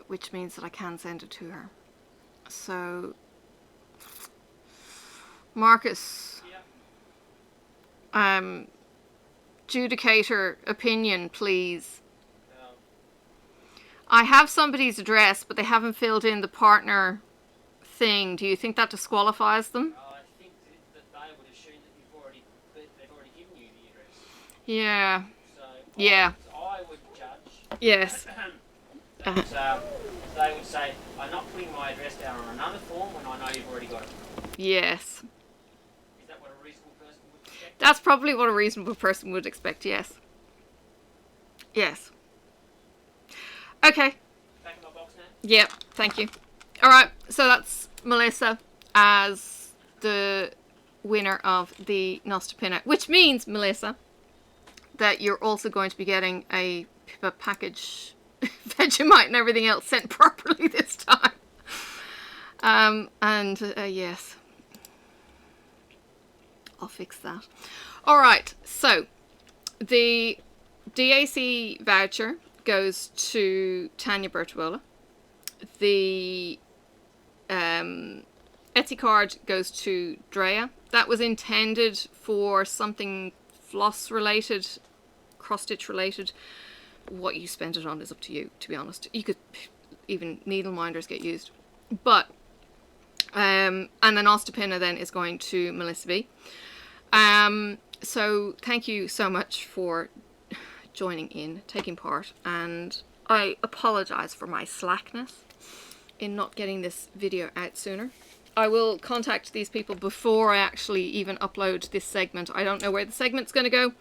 Which means that I can send it to her. So, Marcus, adjudicator opinion, please. I have somebody's address, but they haven't filled in the partner thing. Do you think that disqualifies them? I think that they would assume that they've already given you the address. Yeah. So yeah. I would judge. Yes. that, they would say, I'm not putting my address down on another form when I know you've already got it. Yes. Is that what a reasonable person would expect? That's probably what a reasonable person would expect, yes. Yes. Okay. Back in my box now? Yep, thank you. Alright, so that's Melissa as the winner of the Nostopinna, which means, Melissa, that you're also going to be getting a package Vegemite and everything else sent properly this time. Yes, I'll fix that. Alright, so the DAC voucher goes to Tanya Bertuola. The Etsy card goes to Drea. That was intended for something floss related, cross stitch related. What you spend it on is up to you, to be honest. You could, even needle minders get used. But and then Nostopinna then is going to Melissa B. So thank you so much for joining in, taking part, and I apologize for my slackness in not getting this video out sooner. I will contact these people before I actually even upload this segment. I don't know where the segment's going to go.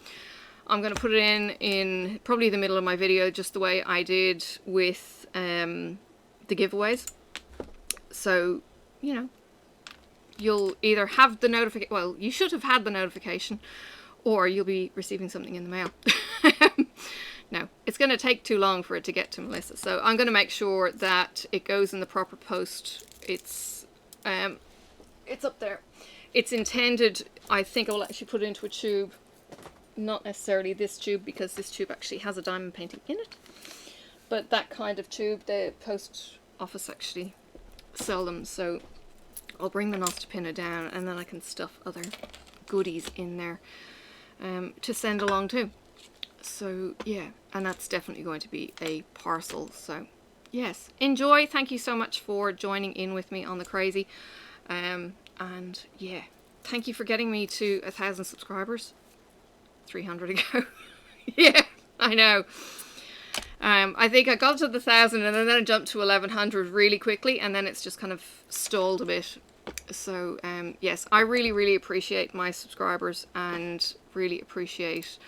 I'm going to put it in probably the middle of my video, just the way I did with the giveaways. So, you know, you'll either have the notification, well, you should have had the notification, or you'll be receiving something in the mail. No, it's going to take too long for it to get to Melissa, so I'm going to make sure that it goes in the proper post. It's up there. It's intended, I think I'll actually put it into a tube. Not necessarily this tube, because this tube actually has a diamond painting in it. But that kind of tube, the post office actually sell them, so I'll bring the Nostopinna down and then I can stuff other goodies in there to send along too. So yeah, and that's definitely going to be a parcel. So yes, enjoy. Thank you so much for joining in with me on the crazy. And yeah, thank you for getting me to 1,000 subscribers 300 ago. Yeah, I know. I think I got to the 1,000 and then I jumped to 1,100 really quickly, and then it's just kind of stalled a bit. So yes, I really appreciate my subscribers and really appreciate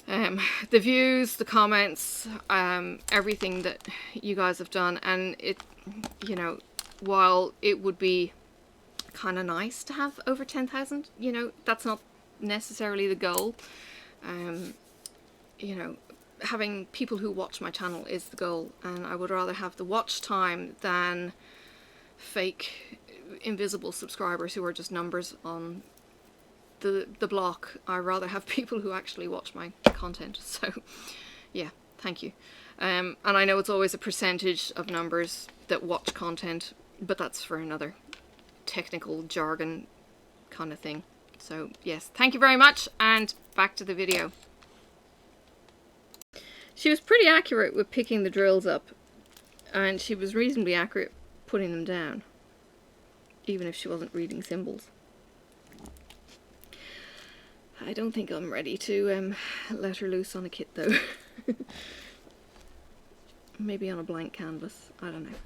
the views, the comments, everything that you guys have done. And it, you know, while it would be kind of nice to have over 10,000, you know, that's not necessarily the goal. You know, having people who watch my channel is the goal, and I would rather have the watch time than fake invisible subscribers who are just numbers on the block. I rather have people who actually watch my content. So yeah, thank you. And I know it's always a percentage of numbers that watch content, but that's for another technical jargon kind of thing. So yes, thank you very much, and back to the video. She was pretty accurate with picking the drills up, and she was reasonably accurate putting them down, even if she wasn't reading symbols. I don't think I'm ready to let her loose on a kit though. Maybe on a blank canvas, I don't know.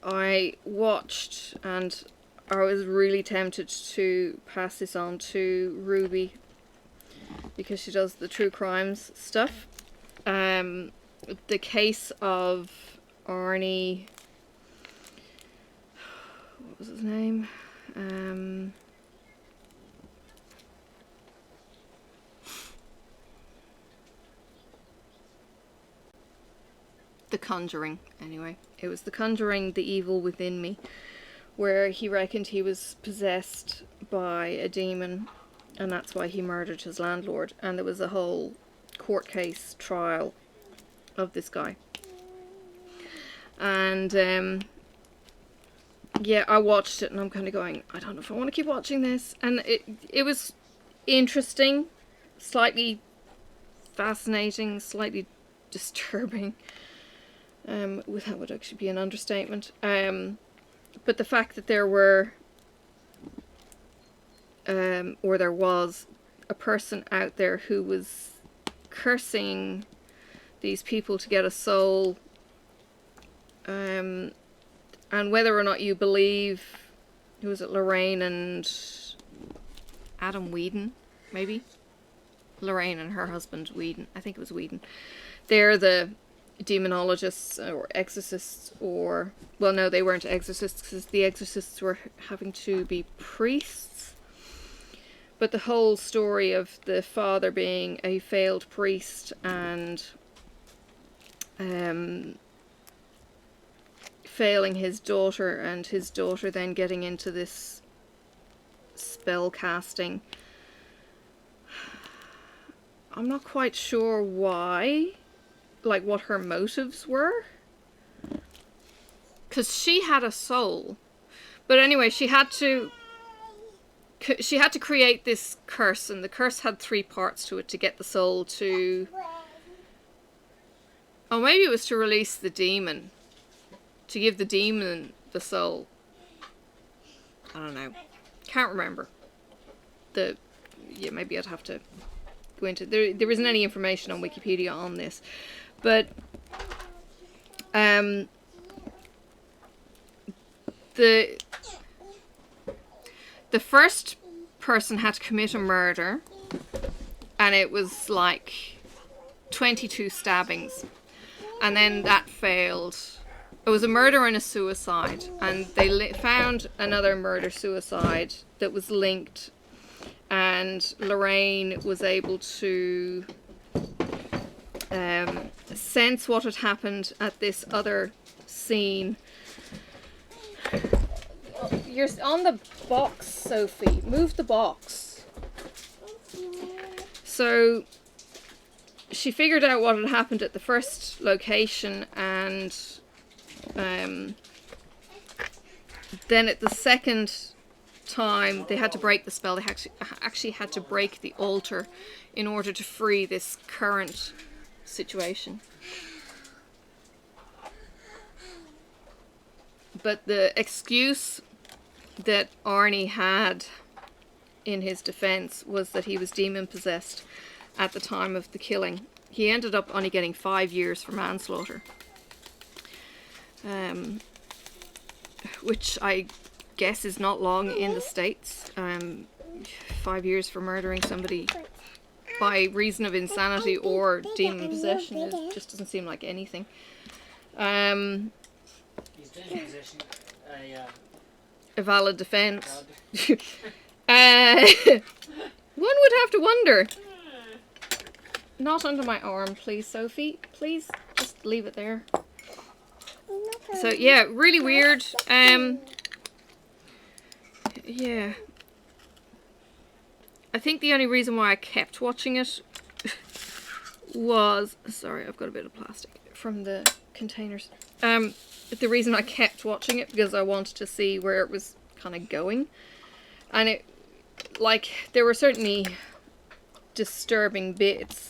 I watched and I was really tempted to pass this on to Ruby because she does the true crimes stuff. The case of Arnie, what was his name? The Conjuring, anyway. It was The Conjuring, The Evil Within Me, where he reckoned he was possessed by a demon, and that's why he murdered his landlord. And there was a whole court case trial of this guy. And yeah, I watched it and I'm kind of going, I don't know if I want to keep watching this. And it was interesting, slightly fascinating, slightly disturbing. That would actually be an understatement. But the fact that there were, or there was, a person out there who was cursing these people to get a soul, and whether or not you believe, who was it, Lorraine and Adam Whedon, maybe? Lorraine and her husband Whedon, I think it was Whedon. They're the demonologists or exorcists, or, well, no, they weren't exorcists because the exorcists were having to be priests. But the whole story of the father being a failed priest and failing his daughter, and his daughter then getting into this spell casting. I'm not quite sure why, like what her motives were, because she had a soul. But anyway, she had to create this curse, and the curse had 3 parts to it to get the soul to, oh, maybe it was to release the demon, to give the demon the soul. I don't know, can't remember. Yeah, maybe I'd have to go into, there isn't any information on Wikipedia on this, but the first person had to commit a murder, and it was like 22 stabbings, and then that failed. It was a murder and a suicide, and they found another murder-suicide that was linked, and Lorraine was able to sense what had happened at this other scene. You're on the box, Sophie. Move the box. So she figured out what had happened at the first location, and then at the second time they had to break the spell. They actually had to break the altar in order to free this current situation. But the excuse that Arnie had in his defense was that he was demon possessed at the time of the killing. He ended up only getting 5 years for manslaughter, which I guess is not long in the States. 5 years for murdering somebody by reason of insanity or demon possession, it just doesn't seem like anything. He's demon possession. A valid defense. One would have to wonder. Not under my arm, please, Sophie. Please, just leave it there. So yeah, really weird. Yeah. I think the only reason why I kept watching it was, sorry, I've got a bit of plastic from the containers. The reason I kept watching it because I wanted to see where it was kind of going. And it, like, there were certainly disturbing bits.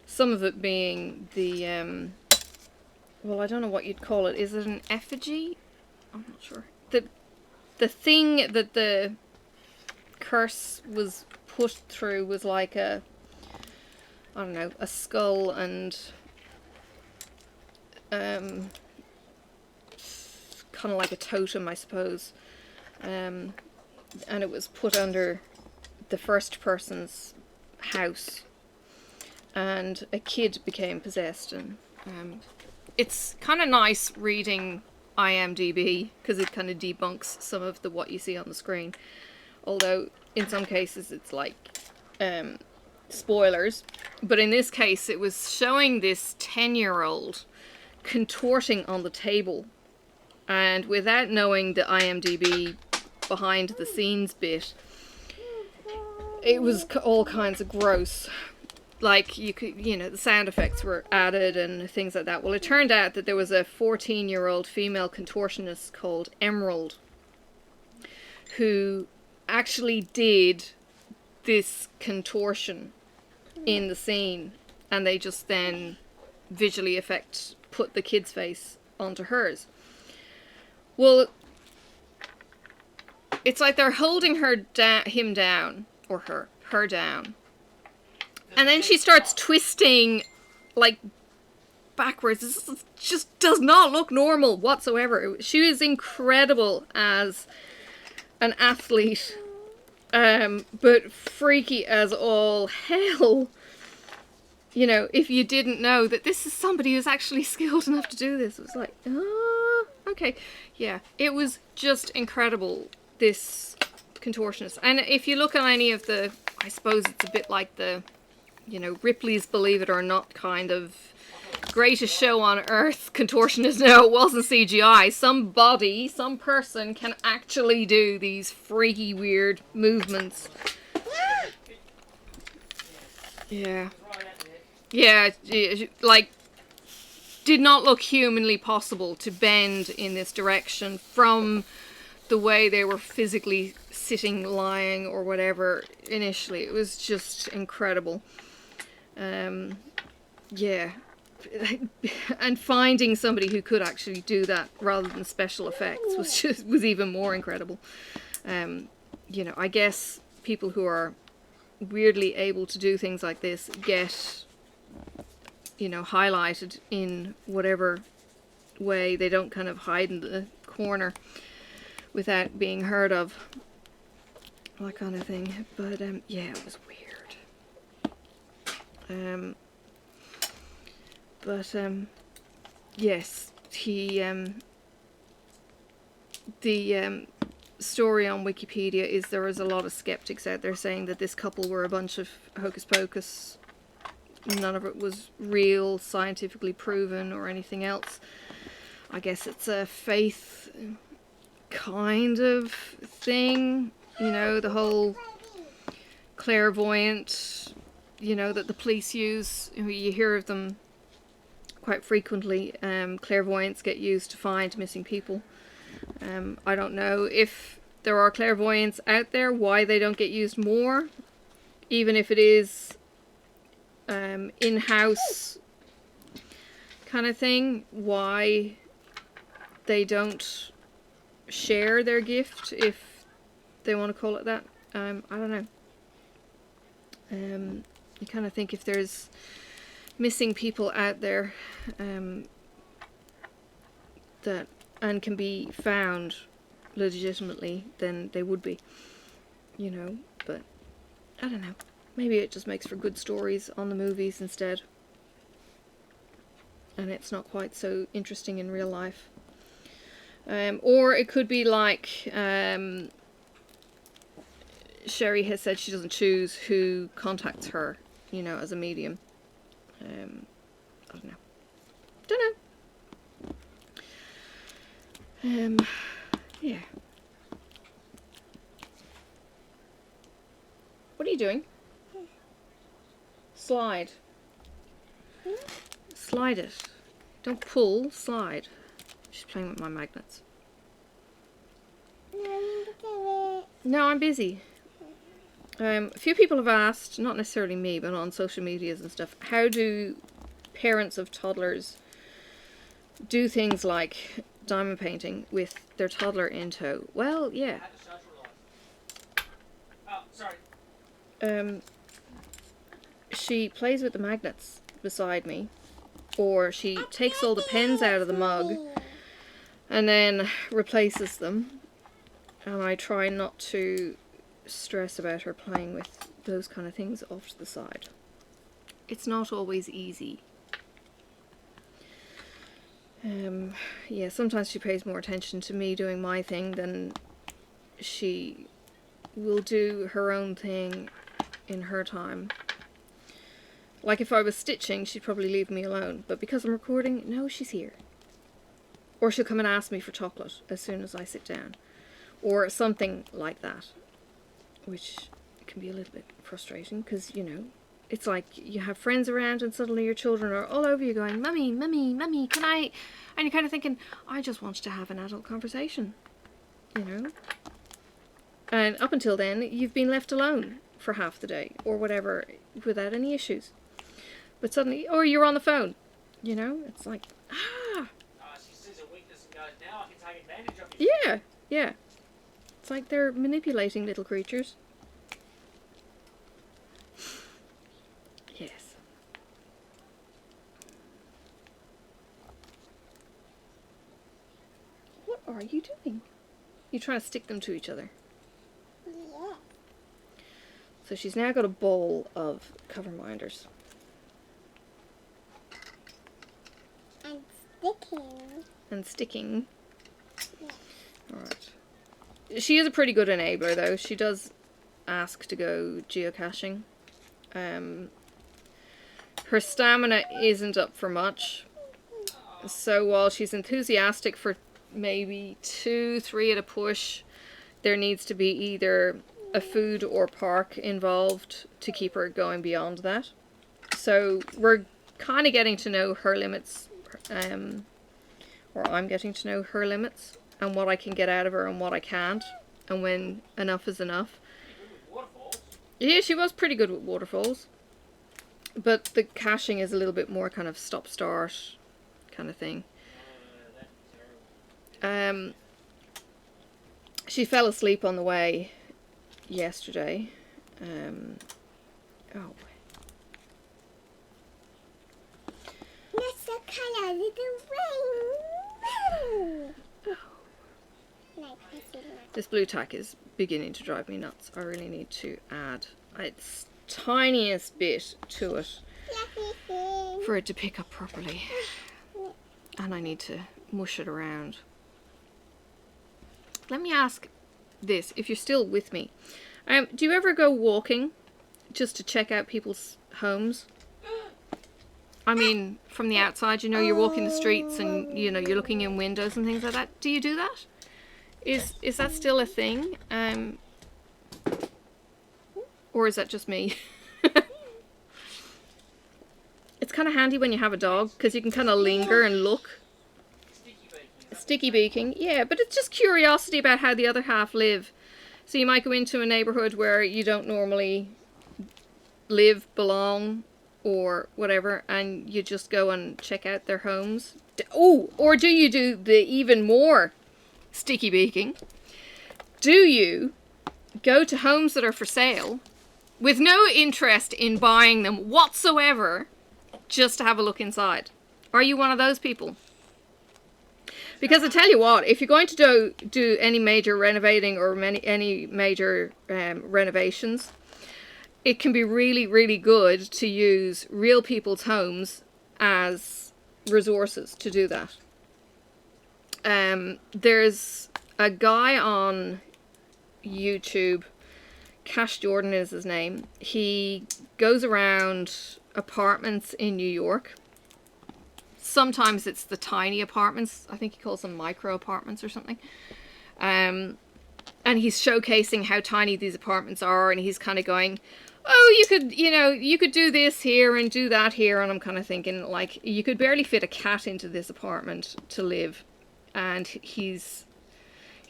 Some of it being the, well, I don't know what you'd call it. Is it an effigy? I'm not sure. The thing that the curse was put through was like a, I don't know, a skull and kind of like a totem, I suppose. And it was put under the first person's house, and a kid became possessed. And it's kind of nice reading IMDb because it kind of debunks some of what you see on the screen, although in some cases it's like spoilers. But in this case it was showing this 10-year-old contorting on the table. And without knowing the IMDb behind the scenes bit, it was all kinds of gross. Like, you could, you know, the sound effects were added and things like that. Well, it turned out that there was a 14-year-old female contortionist called Emerald who actually did this contortion in the scene, and they just then visually put the kid's face onto hers. Well, it's like they're holding him down, or her down. And then she starts twisting, like, backwards. This just does not look normal whatsoever. She was incredible as an athlete, but freaky as all hell. You know, if you didn't know that this is somebody who's actually skilled enough to do this. It was like, oh, okay. Yeah, it was just incredible, this contortionist. And if you look at any of the, I suppose it's a bit like the, you know, Ripley's Believe It or Not kind of greatest show on earth contortionist. No, it wasn't CGI. Some person can actually do these freaky weird movements. Yeah. Yeah, like, did not look humanly possible to bend in this direction from the way they were physically sitting, lying, or whatever initially. It was just incredible. Yeah. And finding somebody who could actually do that rather than special effects was even more incredible. You know, I guess people who are weirdly able to do things like this get, you know, highlighted in whatever way. They don't kind of hide in the corner without being heard of, that kind of thing. But yeah, it was weird. Yes, the story on Wikipedia is there is a lot of skeptics out there saying that this couple were a bunch of hocus pocus. None of it was real, scientifically proven, or anything else. I guess it's a faith kind of thing, you know, the whole clairvoyant, you know, that the police use. You hear of them quite frequently. Clairvoyants get used to find missing people. I don't know if there are clairvoyants out there, why they don't get used more, even if it is in-house kind of thing, why they don't share their gift, if they want to call it that. I don't know. You kind of think if there's missing people out there that and can be found legitimately, then they would be, you know, but I don't know. Maybe it just makes for good stories on the movies instead. And it's not quite so interesting in real life. Or it could be like Sherry has said she doesn't choose who contacts her, you know, as a medium. I don't know. Yeah. What are you doing? Slide. Slide it. Don't pull, slide. She's playing with my magnets. No, I'm busy. A few people have asked, not necessarily me, but on social medias and stuff, how do parents of toddlers do things like diamond painting with their toddler in tow? Well, yeah. Oh, sorry. She plays with the magnets beside me, or she takes all the pens out of the mug and then replaces them, and I try not to stress about her playing with those kind of things off to the side. It's not always easy. Yeah, sometimes she pays more attention to me doing my thing than she will do her own thing in her time. Like if I was stitching, she'd probably leave me alone. But because I'm recording, no, she's here. Or she'll come and ask me for chocolate as soon as I sit down. Or something like that. Which can be a little bit frustrating because, you know, it's like you have friends around and suddenly your children are all over you going, Mummy, Mummy, Mummy, can I? And you're kind of thinking, I just want to have an adult conversation, you know? And up until then, you've been left alone for half the day or whatever without any issues. But suddenly, or you're on the phone, you know? It's like, She sees a weakness and goes, now I can take advantage of you. Yeah, yeah. It's like they're manipulating little creatures. Yes. What are you doing? You're trying to stick them to each other. Yeah. So she's now got a bowl of cover minders. And sticking. And sticking. Yeah. Alright. She is a pretty good enabler though. She does ask to go geocaching. Her stamina isn't up for much. So while she's enthusiastic for maybe 2-3 at a push, there needs to be either a food or park involved to keep her going beyond that. So we're kind of getting to know her limits, or I'm getting to know her limits and what I can get out of her and what I can't, and when enough is enough. Waterfalls. Yeah, she was pretty good with waterfalls, but the caching is a little bit more kind of stop-start kind of thing. That's terrible. She fell asleep on the way yesterday. Oh. That's the color of the rainbow. Like This blue tack is beginning to drive me nuts. I really need to add its tiniest bit to it for it to pick up properly. And I need to mush it around. Let me ask this, if you're still with me. Do you ever go walking just to check out people's homes? I mean, from the outside, you know, you're walking the streets and, you know, you're looking in windows and things like that. Do you do that? Is that still a thing? Or is that just me? It's kind of handy when you have a dog, because you can kind of linger and look. Sticky beaking, yeah, but it's just curiosity about how the other half live. So you might go into a neighborhood where you don't normally live, belong, or whatever, and you just go and check out their homes. Oh, or do you do the even more sticky beaking? Do you go to homes that are for sale with no interest in buying them whatsoever, just to have a look inside? Are you one of those people? Because I tell you what, if you're going to do any major renovating or any major renovations, it can be really, really good to use real people's homes as resources to do that. There's a guy on YouTube, Cash Jordan is his name. He goes around apartments in New York. Sometimes it's the tiny apartments. I think he calls them micro apartments or something. And he's showcasing how tiny these apartments are, and he's kind of going, oh, you could do this here and do that here. And I'm kind of thinking, like, you could barely fit a cat into this apartment to live. And he's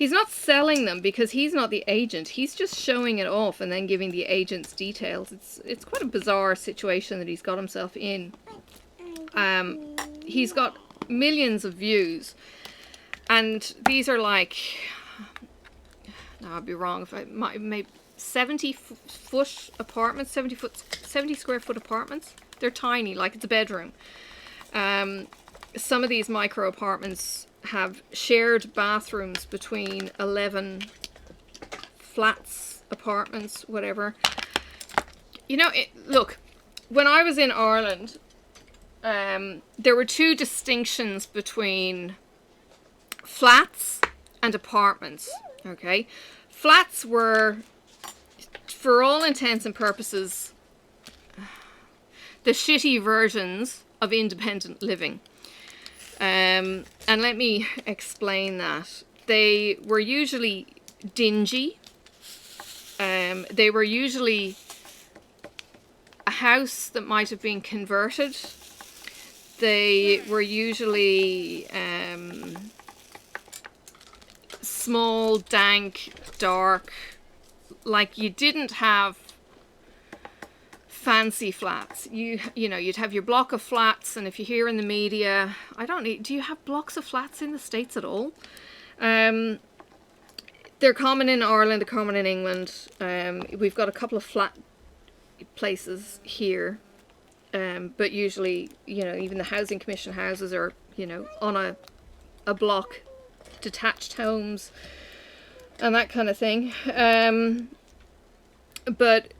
not selling them because he's not the agent. He's just showing it off and then giving the agent's details. It's quite a bizarre situation that he's got himself in. He's got millions of views, and these are like, no, I'd be wrong if I made 70-foot apartments, 70 square foot apartments. They're tiny, like it's a bedroom. Some of these micro apartments have shared bathrooms between 11 flats, apartments, whatever. You know, look, when I was in Ireland, there were two distinctions between flats and apartments, okay? Flats were, for all intents and purposes, the shitty versions of independent living. And let me explain that. They were usually dingy. They were usually a house that might have been converted. They were usually small, dank, dark. Like, you didn't have fancy flats. You know, you'd have your block of flats, and if you hear in the media, do you have blocks of flats in the States at all? They're common in Ireland, they're common in England. We've got a couple of flat places here, but usually, you know, even the Housing Commission houses are, you know, on a block, detached homes and that kind of thing. But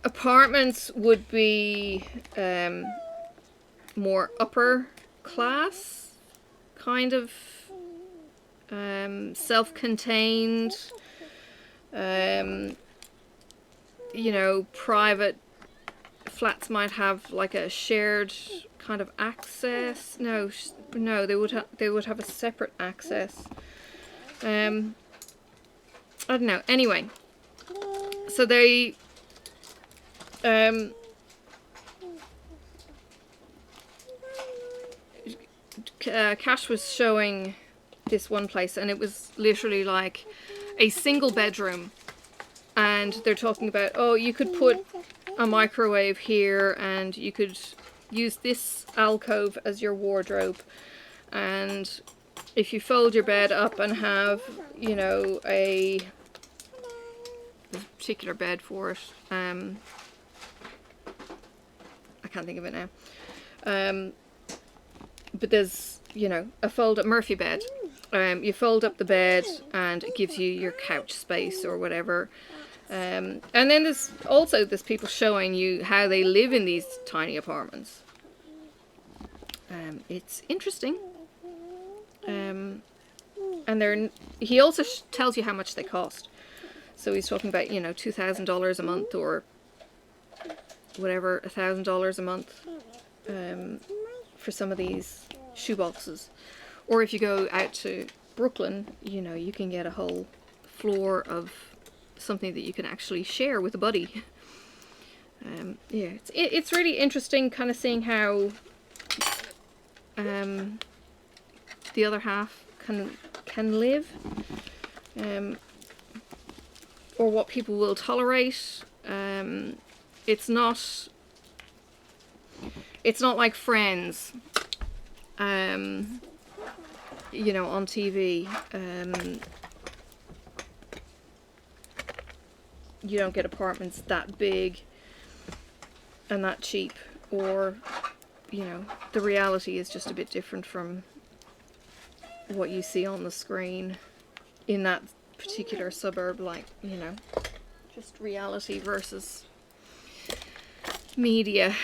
apartments would be more upper class, kind of self-contained, you know, private flats might have like a shared kind of access. No, they would have a separate access. I don't know. Anyway, so they Cash was showing this one place, and it was literally like a single bedroom, and they're talking about, oh, you could put a microwave here, and you could use this alcove as your wardrobe, and if you fold your bed up and have, you know, a particular bed for it, I can't think of it now, but there's, you know, a fold-up Murphy bed. You fold up the bed and it gives you your couch space or whatever. And then there's people showing you how they live in these tiny apartments. It's interesting. And he also tells you how much they cost. So he's talking about, you know, $2,000 a month or whatever, $1,000 a month for some of these shoeboxes. Or if you go out to Brooklyn, you know, you can get a whole floor of something that you can actually share with a buddy. Yeah, it's really interesting kind of seeing how the other half can live, or what people will tolerate. It's not like Friends, you know, on TV. You don't get apartments that big and that cheap, or, you know, the reality is just a bit different from what you see on the screen in that particular suburb. Like, you know, just reality versus media.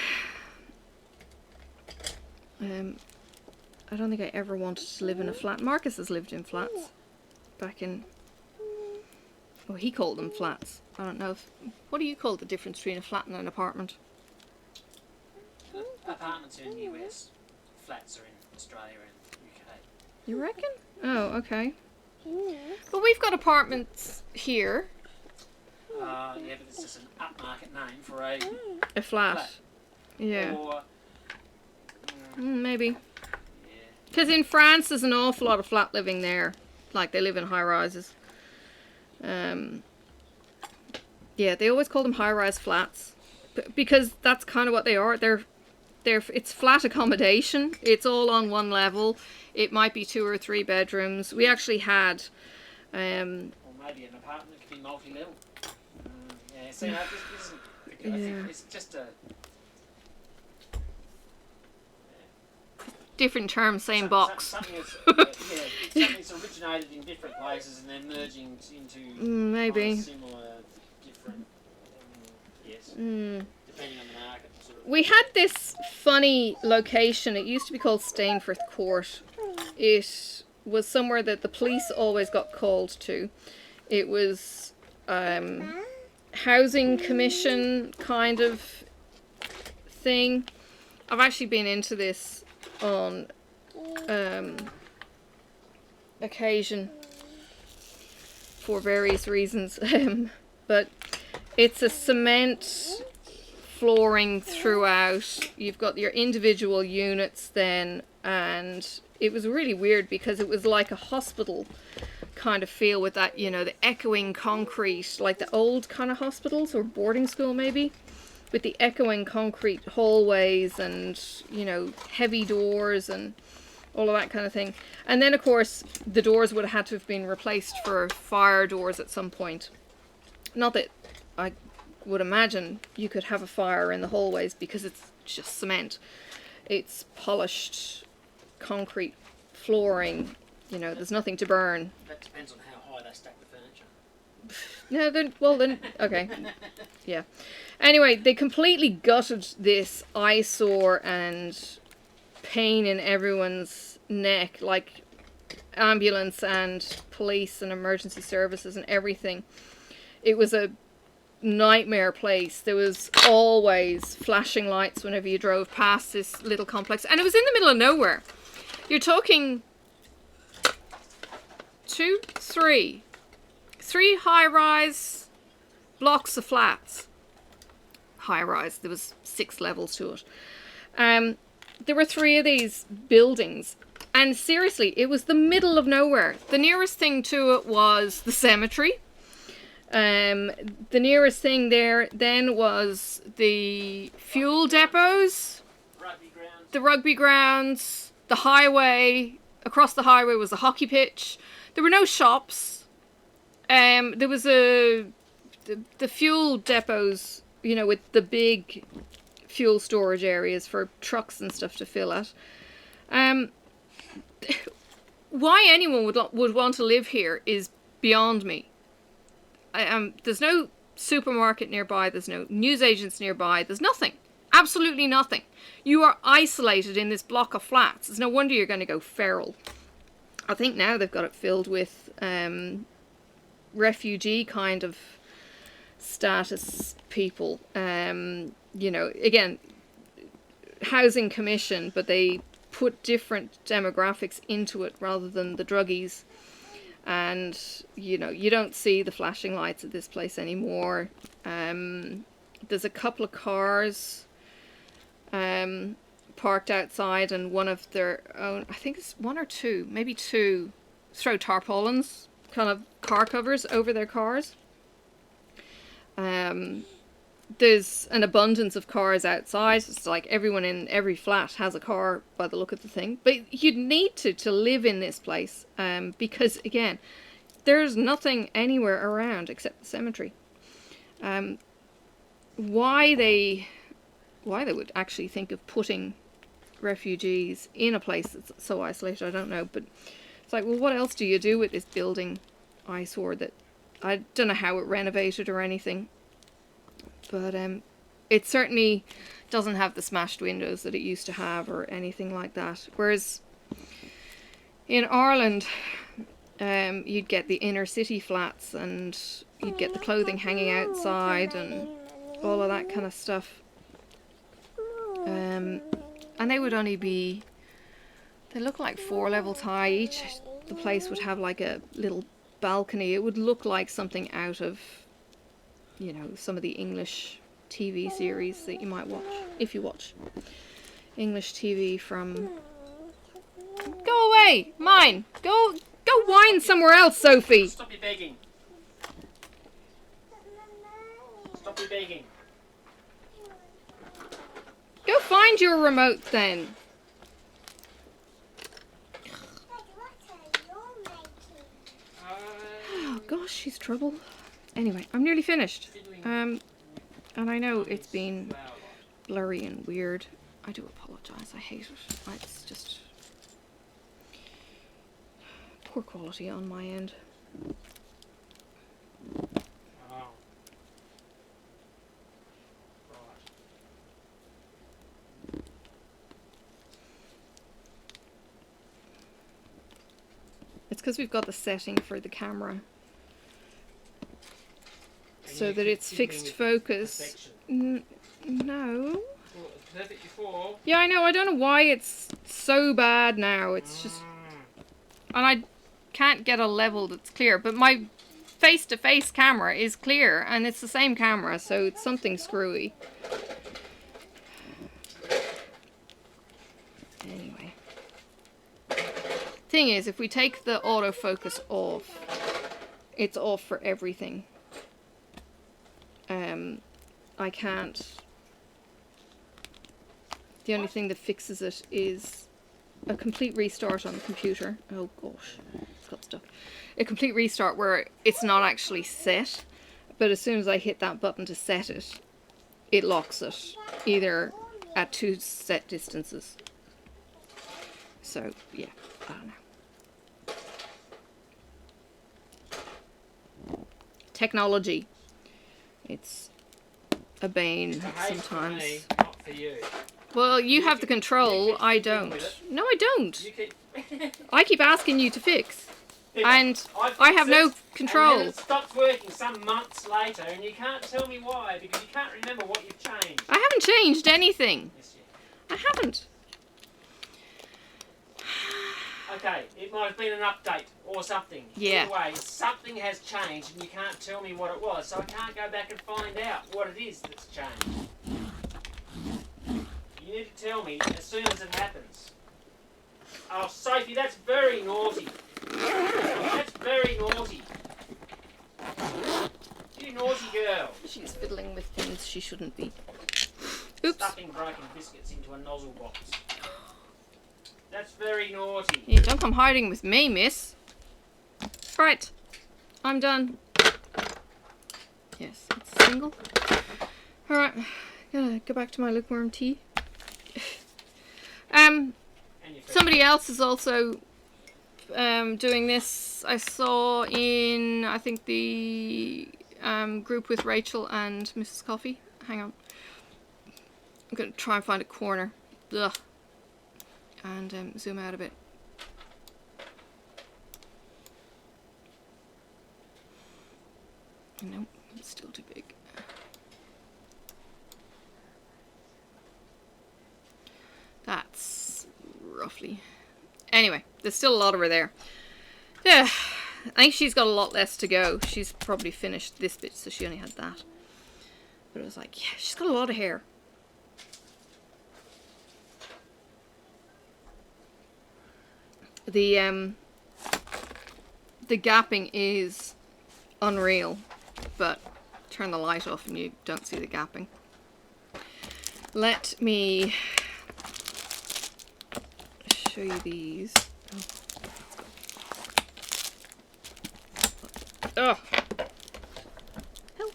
I don't think I ever wanted to live in a flat. Marcus has lived in flats back in, well, he called them flats. I don't know what do you call the difference between a flat and an apartment? Apartments are in the US, flats are in Australia and UK. You reckon? Oh, okay. But we've got apartments here. Yeah, but it's just an upmarket name for a flat. Yeah. Or, maybe. Because in France there's an awful lot of flat living there. Like, they live in high rises. Yeah, they always call them high-rise flats. Because that's kind of what they are. It's flat accommodation. It's all on one level. It might be 2 or 3 bedrooms. We actually had... or maybe an apartment could be multi-level. Yeah, so this isn't... I think it's just a... different term, same box. Something's originated in different places and then merging into maybe similar, different, depending on the market. Sort of. We had this funny location. It used to be called Stainforth Court. It was somewhere that the police always got called to. It was Housing Commission kind of thing. I've actually been into this on occasion for various reasons, but it's a cement flooring throughout. You've got your individual units then, and it was really weird because it was like a hospital kind of feel with that, you know, the echoing concrete, like the old kind of hospitals or boarding school maybe, with the echoing concrete hallways and, you know, heavy doors and all of that kind of thing. And then of course the doors would have had to have been replaced for fire doors at some point. Not that I would imagine you could have a fire in the hallways because it's just cement. It's polished concrete flooring, you know, there's nothing to burn. That depends on how high they stack the furniture. No, then, well then, okay. Yeah. Anyway, they completely gutted this eyesore and pain in everyone's neck, like ambulance and police and emergency services and everything. It was a nightmare place. There was always flashing lights whenever you drove past this little complex, and it was in the middle of nowhere. You're talking three high-rise blocks of flats. High-rise. There was 6 levels to it. There were 3 of these buildings, and seriously, it was the middle of nowhere. The nearest thing to it was the cemetery. The nearest thing there then was the fuel depots, the rugby grounds, the highway. Across the highway was a hockey pitch. There were no shops. There was the fuel depots, you know, with the big fuel storage areas for trucks and stuff to fill at. Why anyone would want to live here is beyond me. There's no supermarket nearby, there's no newsagents nearby, there's nothing. Absolutely nothing. You are isolated in this block of flats. It's no wonder you're going to go feral. I think now they've got it filled with refugee kind of status people. You know, again, housing commission, but they put different demographics into it rather than the druggies. And, you know, you don't see the flashing lights at this place anymore. There's a couple of cars parked outside, and one of their own, I think it's 1 or 2, maybe 2, throw tarpaulins, kind of car covers over their cars. There's an abundance of cars outside. It's like everyone in every flat has a car by the look of the thing. But you'd need to live in this place because, again, there's nothing anywhere around except the cemetery. Why they would actually think of putting refugees in a place that's so isolated, I don't know. But it's like, well, what else do you do with this building eyesore that I don't know how it renovated or anything. But it certainly doesn't have the smashed windows that it used to have or anything like that. Whereas in Ireland, you'd get the inner city flats and you'd get the clothing hanging outside and all of that kind of stuff. And they would only be, they look like 4 levels high each. The place would have like a little balcony. It would look like something out of, you know, some of the English TV series that you might watch, if you watch English TV from... Go away! Mine! Go whine somewhere else, Sophie! Stop your begging. Stop your begging. Go find your remote then. Oh gosh, she's trouble. Anyway, I'm nearly finished. And I know it's been blurry and weird. I do apologise, I hate it. It's just poor quality on my end. It's because we've got the setting for the camera so that it's fixed focus. No. perfect before. Yeah, I know. I don't know why it's so bad now. It's just... And I can't get a level that's clear. But my face-to-face camera is clear. And it's the same camera, so it's something screwy. Anyway. Thing is, if we take the autofocus off, it's off for everything. I can't... The only thing that fixes it is a complete restart on the computer. Oh gosh, it's got stuck. A complete restart where it's not actually set, but as soon as I hit that button to set it, it locks it, either at 2 set distances. So, yeah, I don't know. Technology. It's a bane sometimes. For me, not for you. Well, you have the control, I don't. No, I don't. I keep asking you to fix. And I have no control. And then it stops working some months later, and you can't tell me why, because you can't remember what you've changed. I haven't changed anything. Yes, you I haven't. Okay, it might have been an update or something. Yeah. Anyway, something has changed, and you can't tell me what it was, so I can't go back and find out what it is that's changed. You need to tell me as soon as it happens. Oh, Sophie, that's very naughty. That's very naughty. You naughty girl. She's fiddling with things she shouldn't be. Oops. Stuffing broken biscuits into a nozzle box. That's very naughty. Yeah, don't come hiding with me, miss. Right. I'm done. Yes, it's single. Alright. Gonna go back to my lukewarm tea. Somebody else is also doing this. I saw in, I think, the group with Rachel and Mrs. Coffee. Hang on. I'm going to try and find a corner. Ugh. And zoom out a bit. Nope, it's still too big. That's roughly. Anyway, there's still a lot of her there. Yeah, I think she's got a lot less to go. She's probably finished this bit, so she only had that. But it was like, yeah, she's got a lot of hair. The gapping is unreal, but turn the light off and you don't see the gapping. Let me show you these. Oh. Help.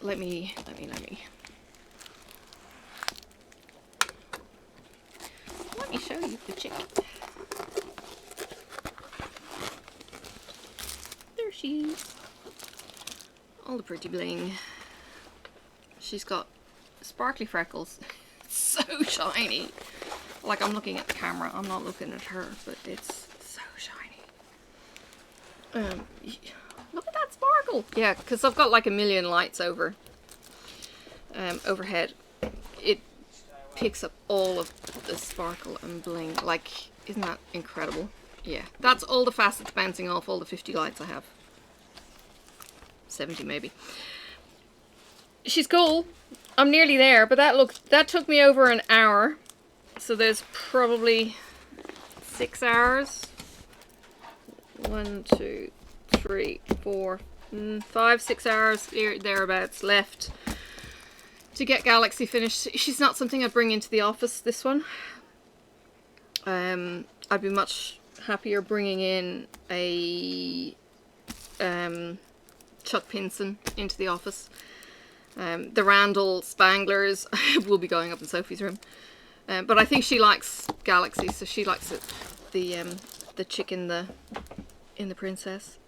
Let me. Let me show you the chicken. There she is. All the pretty bling. She's got sparkly freckles. So shiny. Like, I'm looking at the camera, I'm not looking at her, but it's so shiny. Look at that sparkle! Yeah, because I've got like a million lights over overhead. It picks up all of the sparkle and bling. Like, isn't that incredible? Yeah, that's all the facets bouncing off all the 50 lights I have. 70 maybe. She's cool. I'm nearly there, but that took me over an hour. So there's probably 6 hours. 1, 2, 3, 4, 5, 6 hours thereabouts left to get Galaxy finished. She's not something I'd bring into the office, this one. I'd be much happier bringing in a Chuck Pinson into the office. The Randall Spanglers will be going up in Sophie's room. But I think she likes Galaxy, so she likes it. The chick in the princess,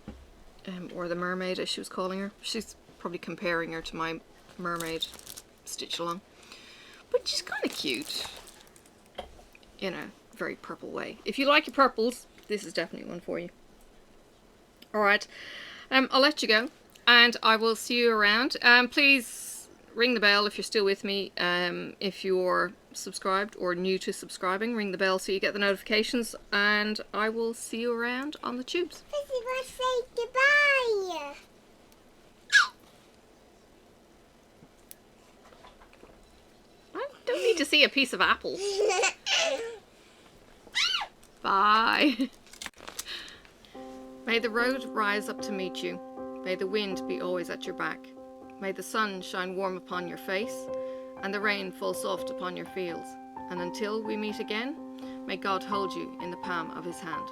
or the mermaid as she was calling her. She's probably comparing her to my mermaid Stitch Along. But she's kind of cute in a very purple way. If you like your purples, this is definitely one for you. Alright, I'll let you go, and I will see you around. Please ring the bell if you're still with me. If you're subscribed or new to subscribing, ring the bell so you get the notifications, and I will see you around on the tubes. This is what say goodbye. I don't need to see a piece of apple. Bye. May the road rise up to meet you. May the wind be always at your back. May the sun shine warm upon your face, and the rain fall soft upon your fields. And until we meet again, may God hold you in the palm of his hand.